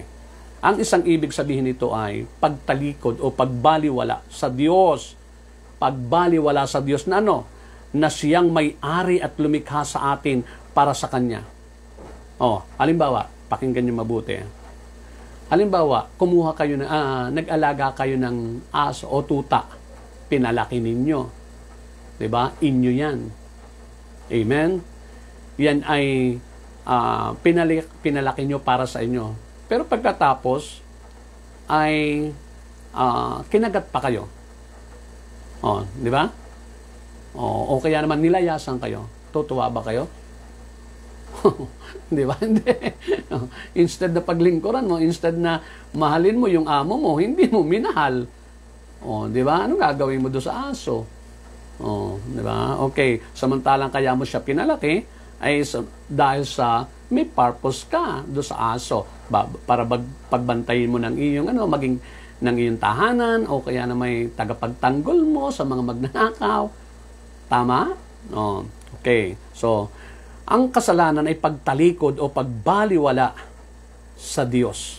Ang isang ibig sabihin nito ay pagtalikod o pagbaliwala sa Diyos. Pagbaliwala sa Diyos na na siyang may-ari at lumikha sa atin para sa Kanya. Halimbawa, pakinggan niyo mabuti. Halimbawa, kumuha kayo nag-alaga kayo ng aso o tuta. Pinalaki ninyo. 'Di ba? Inyo 'yan. Amen. Yan ay pinalaki nyo para sa inyo. Pero pagkatapos ay kinagat pa kayo. 'di ba? O kaya naman nilayasan kayo. Tutuwa ba kayo? Di ba? Hindi. Instead na paglingkuran mo, instead na mahalin mo yung amo mo, hindi mo minahal. Di ba? Ano gagawin mo doon sa aso? Di ba? Okay. Samantalang kaya mo siya pinalaki, ay dahil sa may purpose ka doon sa aso. Para pagbantayin mo ng iyong, maging ng iyong tahanan, o kaya na may tagapagtanggol mo sa mga magnanakaw. Tama? Okay. So, ang kasalanan ay pagtalikod o pagbaliwala sa Diyos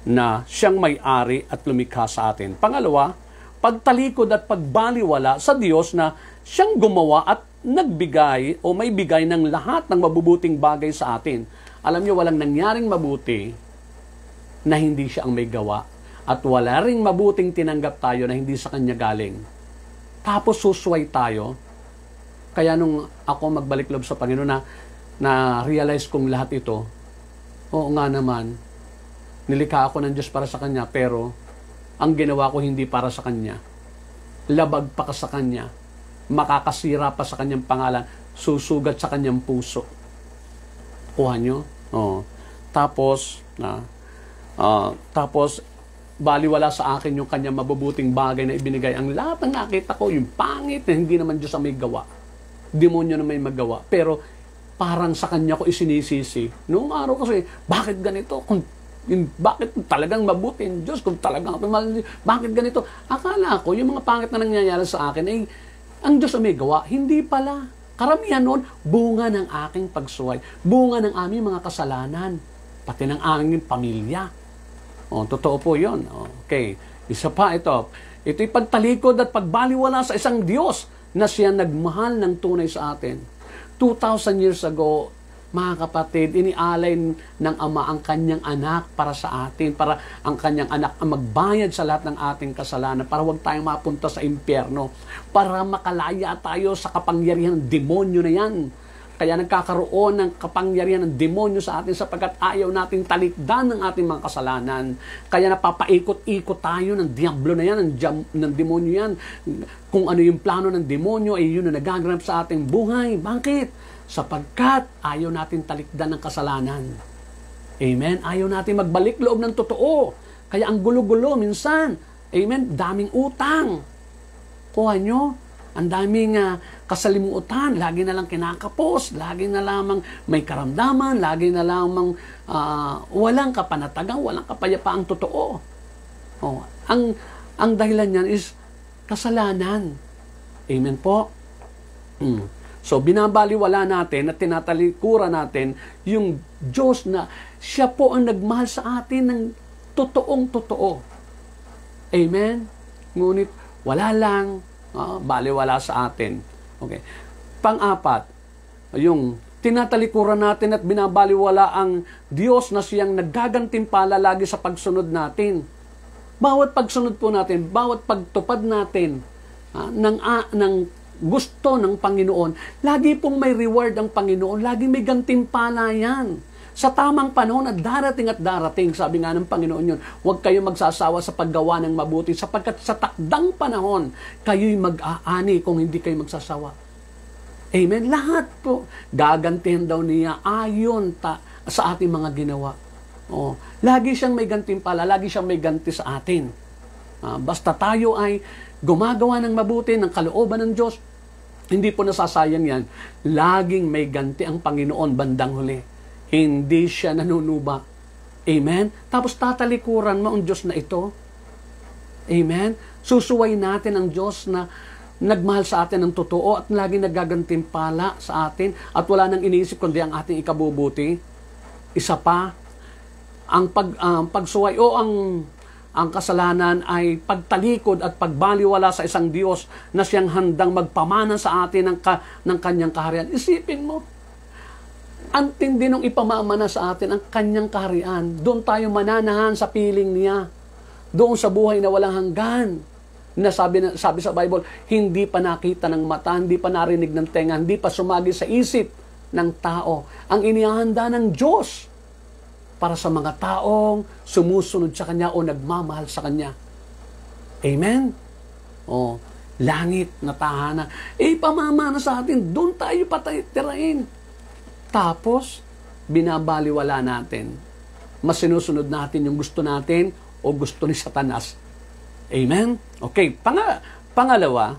na siyang may-ari at lumikha sa atin. Pangalawa, pagtalikod at pagbaliwala sa Diyos na siyang gumawa at nagbigay o may bigay ng lahat ng mabubuting bagay sa atin. Alam niyo, walang nangyaring mabuti na hindi siya ang may gawa, at wala ring mabuting tinanggap tayo na hindi sa Kanya galing. Tapos susway tayo. Kaya nung ako magbalik loob sa Panginoon na realize kong lahat ito, oo nga naman, nilikha ako ng Diyos para sa Kanya, pero ang ginawa ko hindi para sa Kanya. Labag pa ka sa Kanya. Makakasira pa sa Kanyang pangalan. Susugat sa Kanyang puso. Kuha nyo? Tapos, baliwala sa akin yung Kanyang mabubuting bagay na ibinigay. Ang lahat ng nakita ko, yung pangit na hindi naman Diyos ang may gawa. Demonyo na may magawa. Pero parang sa Kanya ko isinisisi. Noong araw kasi, bakit ganito? Bakit talagang mabuti ang Diyos? Kung talagang bakit ganito? Akala ko, yung mga pangit na nangyayari sa akin ay ang Diyos ang may gawa. Hindi pala. Karamihan noon, bunga ng aking pagsuway. Bunga ng aming mga kasalanan. Pati ng aming pamilya. Totoo po yun. Okay. Isa pa ito. Ito'y pagtalikod at pagbaliwala sa isang Diyos na siya nagmahal ng tunay sa atin. 2,000 years ago, mga kapatid, inialay ng Ama ang Kanyang anak para sa atin, para ang Kanyang anak ang magbayad sa lahat ng ating kasalanan, para huwag tayong mapunta sa impyerno, para makalaya tayo sa kapangyarihan ng demonyo na yan. Kaya nagkakaroon ng kapangyarihan ng demonyo sa atin sapagkat ayaw nating talikdan ng ating mga kasalanan. Kaya napapaikot-ikot tayo ng diablo na yan, ng demonyo yan. Kung ano yung plano ng demonyo, ay yun na nagaganap sa ating buhay. Bakit? Sapagkat ayaw natin talikdan ng kasalanan. Amen? Ayaw natin magbalik loob ng totoo. Kaya ang gulo-gulo minsan. Amen? Daming utang. Kuha nyo? Ang daming kasalimutan, lagi na lang kinakapos, lagi na lamang may karamdaman, lagi na lamang walang kapanatagan, walang kapayapaang totoo. Ang dahilan niyan is kasalanan. Amen po? So, binabaliwala natin at tinatalikuran natin yung Diyos na siya po ang nagmahal sa atin ng totoong totoo. Amen? Ngunit wala lang baliwala sa atin. Okay. Pang-apat, yung tinatalikuran natin at binabaliwala ang Diyos na siyang nagagantimpala lagi sa pagsunod natin. Bawat pagsunod po natin, bawat pagtupad natin ng gusto ng Panginoon, lagi pong may reward ang Panginoon, lagi may gantimpala yan. Sa tamang panahon at darating, sabi nga ng Panginoon yun, huwag kayo magsasawa sa paggawa ng mabuti sapagkat sa takdang panahon, kayo'y mag-aani kung hindi kayo magsasawa. Amen? Lahat po, gagantihan daw niya ayon sa ating mga ginawa. Lagi siyang may gantimpala, lagi siyang may ganti sa atin. Basta tayo ay gumagawa ng mabuti, ng kalooban ng Diyos, hindi po nasasayang yan. Laging may ganti ang Panginoon bandang huli. Hindi siya nanunuba. Amen? Tapos tatalikuran mo ang Diyos na ito. Amen? Susuway natin ang Diyos na nagmahal sa atin ng totoo at lagi nagagantimpala sa atin at wala nang iniisip kundi ang ating ikabubuti. Isa pa, ang pagsuway o ang kasalanan ay pagtalikod at pagbaliwala sa isang Diyos na siyang handang magpamana sa atin ng Kanyang kaharian. Isipin mo, ang tindi nung ipamamana sa atin ang Kanyang kaharian. Doon tayo mananahan sa piling niya. Doon sa buhay na walang hanggan. Na sabi sa Bible, hindi pa nakita ng mata, hindi pa narinig ng tenga, hindi pa sumagi sa isip ng tao. Ang inihahanda ng Diyos para sa mga taong sumusunod sa Kanya o nagmamahal sa Kanya. Amen? langit na tahanan. Pamamana sa atin, doon tayo patitirain. Tapos, binabaliwala natin. Mas sinusunod natin yung gusto natin o gusto ni Satanas. Amen? Okay, pangalawa,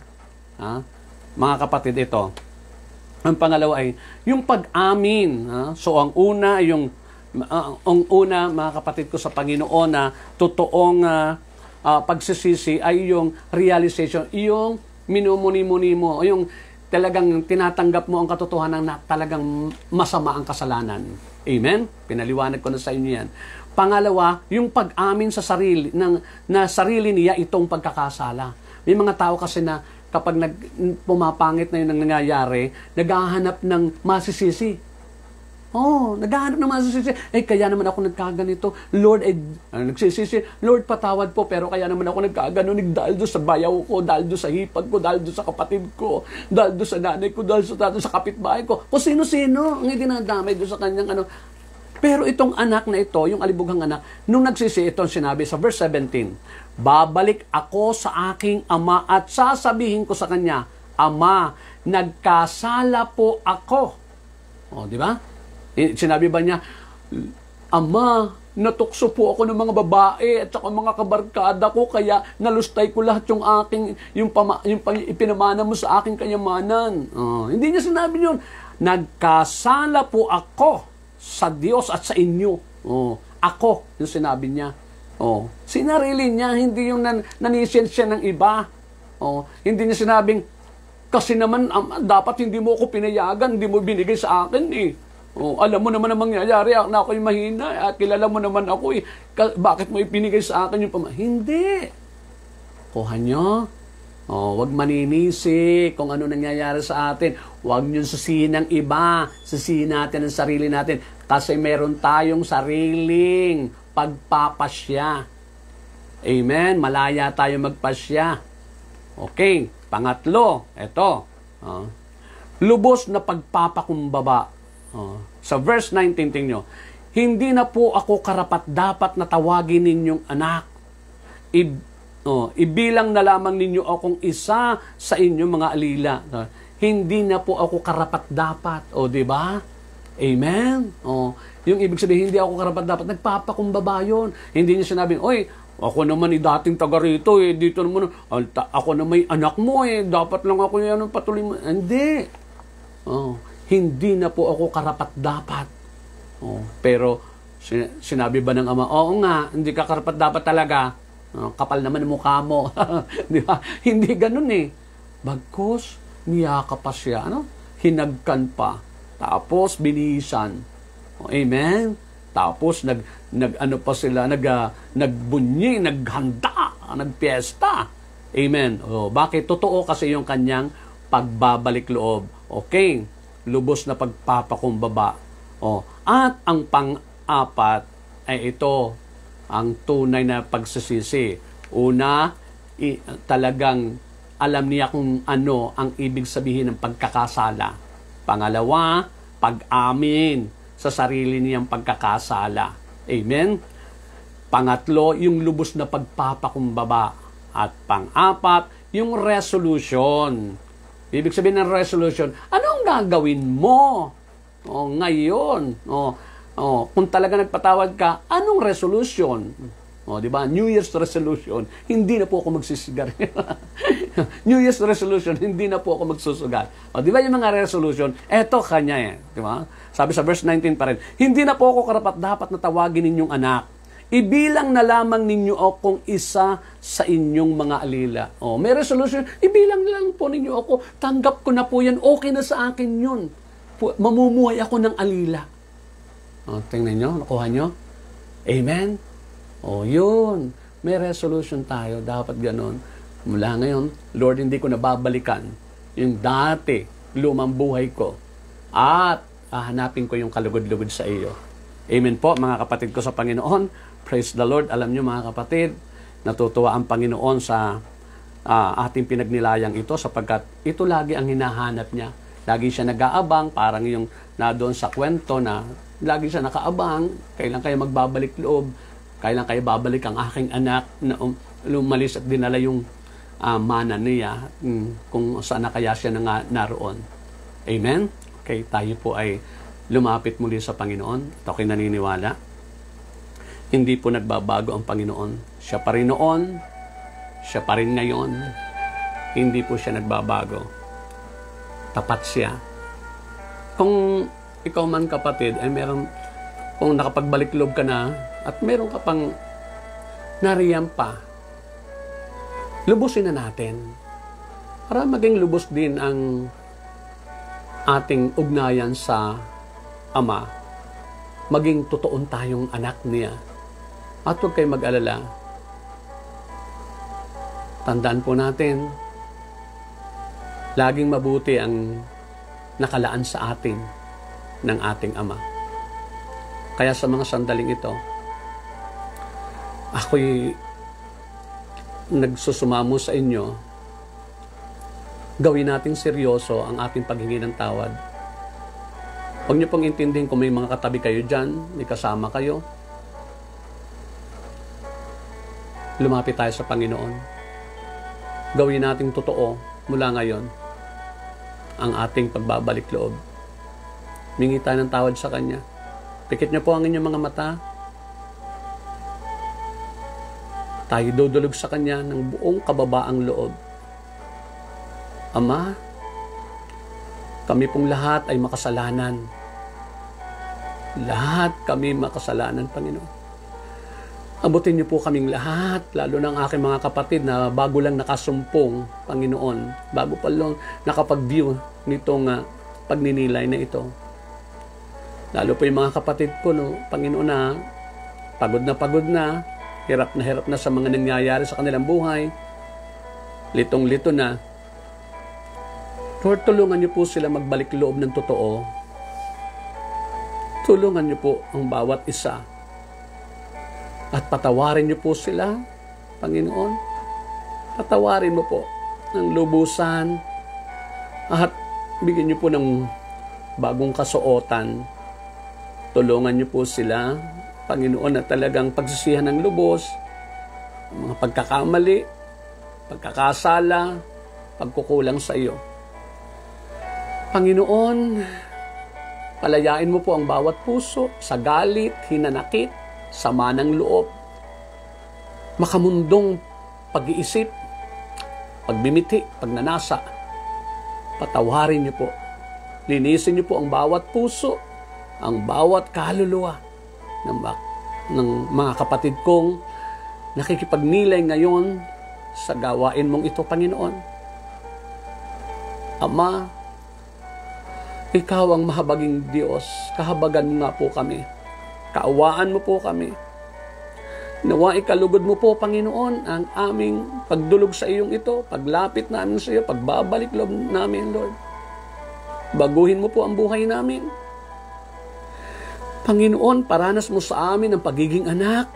mga kapatid, ito. Ang pangalawa ay yung pag-amin. So, ang una, mga kapatid ko sa Panginoon, na totoong pagsisisi ay yung realization, yung minumuni-muni mo, yung talagang tinatanggap mo ang katotohanan na talagang masama ang kasalanan. Amen? Pinaliwanag ko na sa inyo yan. Pangalawa, yung pag-amin sa sarili, na sarili niya itong pagkakasala. May mga tao kasi na kapag pumapangit na yun ang nangyayari, naghahanap ng masisisi. Naghahanap ng masisisi. Kaya naman ako nagkaganito. Lord, nagsisisi. Lord, patawad po, pero kaya naman ako nagkaganunig dahil doon sa bayaw ko, dahil doon sa hipag ko, dahil doon sa kapatid ko, dahil doon sa nanay ko, dahil sa kapitbahay ko. Kung sino-sino ang idinadamay doon sa kanyang ano. Pero itong anak na ito, yung alibughang anak, nung nagsisi, itong sinabi sa verse 17, babalik ako sa aking ama at sasabihin ko sa kanya, Ama, nagkasala po ako. Di ba? Sinabi ba niya, Ama, natukso po ako ng mga babae at saka mga kabarkada ko, kaya nalustay ko lahat yung aking, yung ipinamana mo sa aking kayamanan. Hindi niya sinabi yun. Nagkasala po ako sa Diyos at sa inyo. Ako, yung sinabi niya. Sinarili niya, hindi yung nanisend siya ng iba. Hindi niya sinabing, kasi naman, dapat hindi mo ako pinayagan, hindi mo binigay sa akin eh. Alam mo naman ang mangyayari, na ako'y mahina, at kilala mo naman ako eh. Bakit mo ipinigay sa akin yung Hindi. Kuha nyo. Huwag maninisi kung ano nangyayari sa atin. Huwag nyo susihin ng iba. Susihin natin ang sarili natin. Kasi meron tayong sariling pagpapasya. Amen? Malaya tayo magpasya. Okay. Pangatlo, ito. Lubos na pagpapakumbaba. Sa verse 19, tingnan nyo. Hindi na po ako karapat-dapat na tawagin ninyong anak. Ibilang na lamang ninyo akong isa sa inyong mga alila. Hindi na po ako karapat-dapat. Di ba? Amen? Yung ibig sabihin, hindi ako karapat-dapat. Nagpapakumbaba yun. Hindi niya sinabing, ako naman dating taga rito dito naman, ako na may anak mo dapat lang ako yan patuloy mo. Hindi. Hindi na po ako karapat-dapat. Pero, sinabi ba ng ama, oo nga, hindi ka karapat-dapat talaga. Kapal naman ang mukha mo. Di ba? Hindi ganun Bagkus, niyakap pa siya. Hinagkan pa. Tapos, binisan. Amen? Tapos, pa sila, nagbunyi, naghanda, nagpiesta. Amen? Bakit? Totoo kasi yung kanyang pagbabalik loob. Okay. Lubos na pagpapakumbaba. At ang pang-apat ay ito, ang tunay na pagsisisi. Una, talagang alam niya kung ano ang ibig sabihin ng pagkakasala. Pangalawa, pag-amin sa sarili niyang pagkakasala. Amen? Pangatlo, yung lubos na pagpapakumbaba. At pang-apat, yung resolution. Ibig sabihin ng resolution, anong gagawin mo ngayon? Kung talaga nagpatawad ka, anong resolution? Di ba? New Year's resolution, hindi na po ako magsisigar. New Year's resolution, hindi na po ako magsusugat. Di ba yung mga resolution? Eto kanya Di ba? Sabi sa verse 19 pa rin, hindi na po ako karapat-dapat na tawagin ninyong anak. Ibilang na lamang ninyo akong isa sa inyong mga alila. May resolution, ibilang na lang po ninyo ako. Tanggap ko na po yan. Okay na sa akin yun. Mamumuhay ako ng alila. Tingnan nyo, nakuha nyo. Amen? Yun. May resolution tayo. Dapat ganon. Mula ngayon, Lord, hindi ko nababalikan yung dati, lumang buhay ko. At hahanapin ko yung kalugod-lugod sa iyo. Amen po, mga kapatid ko sa Panginoon. Praise the Lord. Alam nyo, mga kapatid, natutuwa ang Panginoon sa ating pinagnilayang ito sapagkat ito lagi ang hinahanap niya. Lagi siya nag-aabang, parang yung na doon sa kwento na lagi siya nakaabang, kailan kayo magbabalik loob, kailan kayo babalik ang aking anak na lumalis at dinala yung mana niya, kung saan na kaya siya naroon. Amen? Okay, tayo po ay lumapit muli sa Panginoon. At ako'y naniniwala, hindi po nagbabago ang Panginoon. Siya pa rin noon, siya pa rin ngayon, hindi po siya nagbabago. Tapat siya. Kung ikaw man kapatid, ay kung nakapagbalik loob ka na, at meron ka pang nariyan pa, lubusin na natin. Para maging lubos din ang ating ugnayan sa Ama. Maging totoon tayong anak niya. At huwag kayo mag-alala. Tandaan po natin, laging mabuti ang nakalaan sa atin ng ating Ama. Kaya sa mga sandaling ito, ako'y nagsusumamo sa inyo, gawin nating seryoso ang ating paghingi ng tawad. Huwag niyo pong intindihin kung may mga katabi kayo dyan, may kasama kayo. Lumapit tayo sa Panginoon. Gawin nating totoo mula ngayon ang ating pagbabalik loob. Mingi tayo ng tawad sa Kanya. Pikit niyo po ang inyong mga mata. Tayo dudulog sa Kanya ng buong kababaang loob. Ama, kami pong lahat ay makasalanan. Lahat kami makasalanan, Panginoon. Abutin niyo po kaming lahat, lalo ng aking mga kapatid na bago lang nakasumpong, Panginoon, bago pa lang nakapag-view nitong pagninilay na ito. Lalo po yung mga kapatid ko, Panginoon, na pagod na, hirap na sa mga nangyayari sa kanilang buhay, litong-lito na. Lord, tulungan niyo po sila magbalik loob ng totoo. Tulungan niyo po ang bawat isa. At patawarin niyo po sila, Panginoon. Patawarin mo po ng lubusan. At bigyan niyo po ng bagong kasuotan. Tulungan niyo po sila, Panginoon, na talagang pagsisihan ng lubos, mga pagkakamali, pagkakasala, pagkukulang sa iyo. Panginoon, palayain mo po ang bawat puso sa galit, hinanakit, sama ng loob, makamundong pag-iisip, pagbimiti, pagnanasa. Patawarin niyo po. Linisin niyo po ang bawat puso, ang bawat kaluluwa ng mga kapatid kong nakikipagnilay ngayon sa gawain mong ito, Panginoon. Ama, Ikaw ang mahabaging Diyos. Kahabagan mo nga po kami. Kaawaan mo po kami. Nawa ikalugod mo po, Panginoon, ang aming pagdulog sa iyong ito, paglapit namin sa iyo, pagbabalik loob namin, Lord. Baguhin mo po ang buhay namin. Panginoon, paranas mo sa amin ang pagiging anak.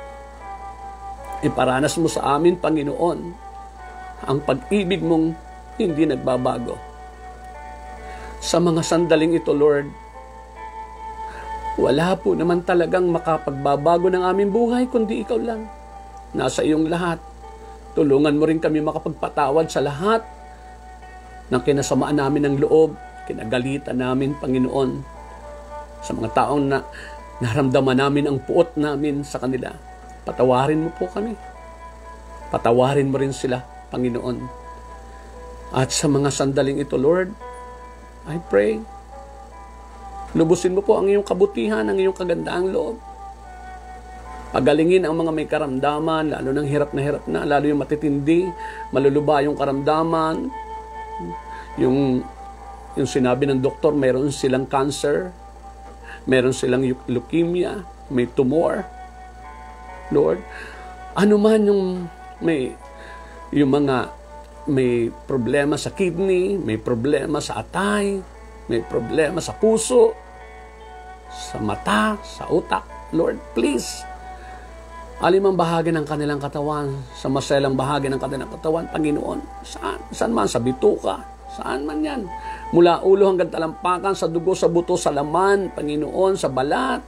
Iparanas mo sa amin, Panginoon, ang pag-ibig mong hindi nagbabago. Sa mga sandaling ito, Lord, wala po naman talagang makapagbabago ng aming buhay kundi ikaw lang. Nasa iyong lahat. Tulungan mo rin kami makapagpatawad sa lahat ng kinasamaan namin ng loob, kinagalitan namin, Panginoon, sa mga taong na naramdaman namin ang puot namin sa kanila. Patawarin mo po kami. Patawarin mo rin sila, Panginoon. At sa mga sandaling ito, Lord, I pray, lubusin mo po ang iyong kabutihan, ang iyong kagandaang loob. Pagalingin ang mga may karamdaman, lalo ng hirap na, lalo yung matitindi, maluluba yung karamdaman. Yung sinabi ng doktor, mayroon silang cancer, mayroon silang leukemia, may tumor. Lord, ano man yung mga may problema sa kidney, may problema sa atay, may problema sa puso, sa mata, sa utak. Lord, please, alimang bahagi ng kanilang katawan, sa maselang bahagi ng kanilang katawan, Panginoon, saan man, sa bituka, saan man yan. Mula ulo hanggang talampakan, sa dugo, sa buto, sa laman, Panginoon, sa balat.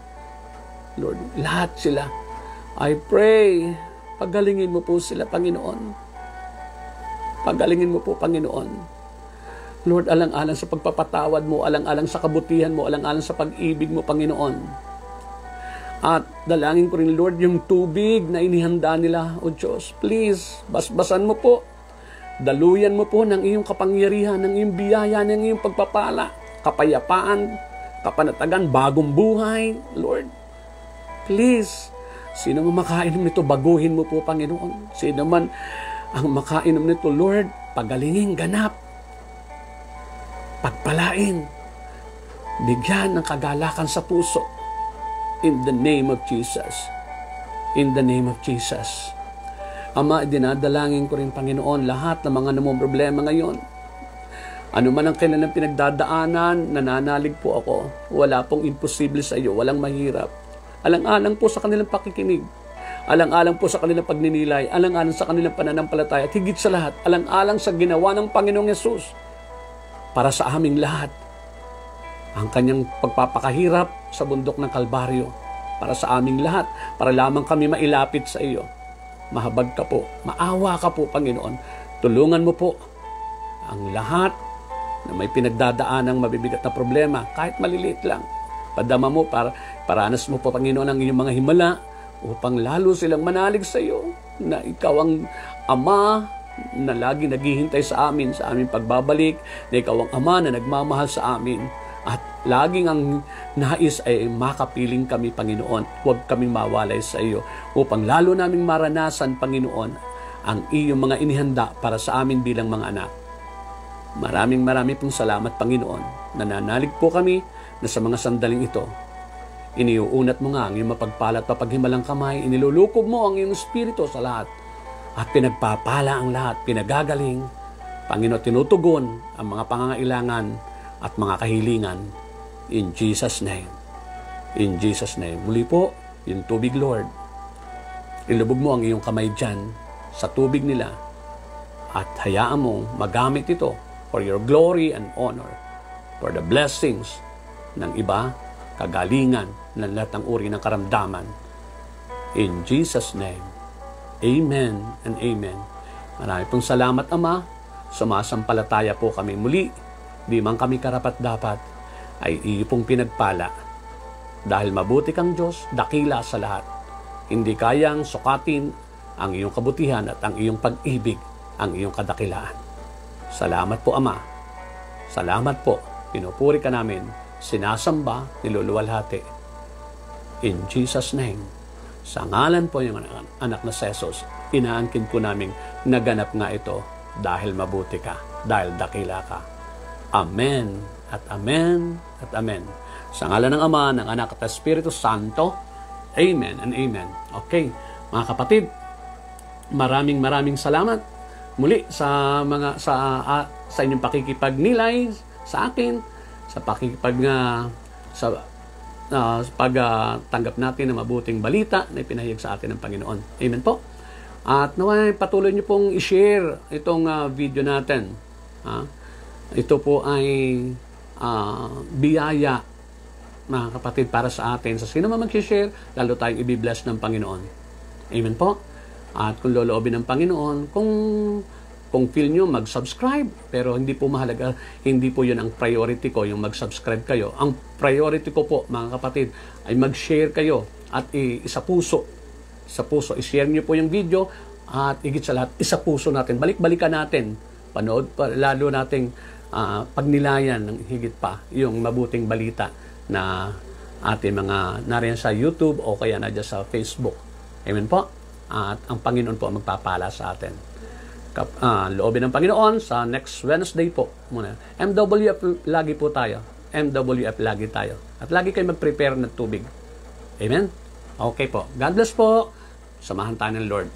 Lord, lahat sila. I pray, pagalingin mo po sila, Panginoon. Pagalingin mo po, Panginoon. Lord, alang-alang sa pagpapatawad mo, alang-alang sa kabutihan mo, alang-alang sa pag-ibig mo, Panginoon. At dalangin ko rin, Lord, yung tubig na inihanda nila, O Diyos, please, basbasan mo po. Daluyan mo po ng iyong kapangyarihan, ng iyong biyaya, ng iyong pagpapala, kapayapaan, kapanatagan, bagong buhay, Lord. Please, sino man makainom nito, baguhin mo po, Panginoon. Sino man ang makainom nito, Lord, pagalingin, ganap. Pagpalain, bigyan ng kagalakan sa puso. In the name of Jesus. In the name of Jesus. Ama, dinadalangin ko rin, Panginoon, lahat ng mga namang problema ngayon. Ano man ang kanilang pinagdadaanan, nananalig po ako. Wala pong imposible sa iyo, walang mahirap. Alang-alang po sa kanilang pakikinig. Alang-alang po sa kanilang pagninilay. Alang-alang sa kanilang pananampalataya. At higit sa lahat, alang-alang sa ginawa ng Panginoong Yesus para sa aming lahat. Ang kanyang pagpapakahirap sa bundok ng Kalbaryo para sa aming lahat, para lamang kami mailapit sa iyo. Mahabag ka po, maawa ka po, Panginoon. Tulungan mo po ang lahat na may pinagdadaanang mabibigat na problema, kahit maliliit lang. Padama mo, paranas mo po, Panginoon, ang iyong mga himala upang lalo silang manalig sa iyo na ikaw ang Ama na lagi naghihintay sa aming pagbabalik, na ikaw ang Ama na nagmamahal sa amin, at laging ang nais ay makapiling kami, Panginoon. Huwag kaming mawalay sa iyo, upang lalo naming maranasan, Panginoon, ang iyong mga inihanda para sa amin bilang mga anak. Maraming pong salamat, Panginoon. Nananalig po kami na sa mga sandaling ito, iniuunat mo nga ang iyong mapagpala at mapaghimalang kamay, inilulukob mo ang iyong espiritu sa lahat, at pinagpapala ang lahat, pinagagaling, Panginoon, tinutugon ang mga pangangailangan at mga kahilingan. In Jesus' name. In Jesus' name. Muli po, yung tubig, Lord. Ilubog mo ang iyong kamay dyan sa tubig nila at hayaan mo magamit ito for your glory and honor, for the blessings ng iba, kagalingan ng lahat ng uri ng karamdaman. In Jesus' name. Amen and amen. Marami pong salamat, Ama. Sumasampalataya po kami muli. Di man kami karapat-dapat, ay iyo pong pinagpala. Dahil mabuti kang Diyos, dakila sa lahat. Hindi kayang sukatin ang iyong kabutihan at ang iyong pag-ibig, ang iyong kadakilaan. Salamat po, Ama. Salamat po. Pinupuri ka namin. Sinasamba, niluluwalhati. In Jesus' name. Sa ngalan po yung anak na Jesus, inaangkin po namin naganap nga ito dahil mabuti ka, dahil dakila ka. Amen at amen at amen. Sa ngalan ng Ama, ng Anak at Espiritu Santo, amen and amen. Okay, mga kapatid, maraming salamat muli sa inyong pakikipagnilay sa akin, sa pagtanggap natin ng mabuting balita na ipinahayag sa atin ng Panginoon. Amen po. At naway patuloy niyo pong i-share itong video natin. Ito po ay biyaya, mga kapatid, para sa atin. Sa sino man mag-share, lalo tayong i-bless ng Panginoon. Amen po. At kung loloobin ng Panginoon, kung feel nyo, mag-subscribe. Pero hindi po mahalaga, hindi po yun ang priority ko, yung mag-subscribe kayo. Ang priority ko po, mga kapatid, ay mag-share kayo at isa puso, i-share nyo po yung video at higit sa lahat, isa puso natin. Balik-balikan natin, panood pa, lalo nating pagnilayan ng higit pa yung mabuting balita na ating mga nariyan sa YouTube o kaya na dyan sa Facebook. Amen po. At ang Panginoon po magpapala sa atin. Loobin ng Panginoon sa next Wednesday po muna. MWF lagi po tayo. MWF lagi tayo. At lagi kayo mag-prepare ng tubig. Amen? Okay po. God bless po. Samahan tayo ng Lord.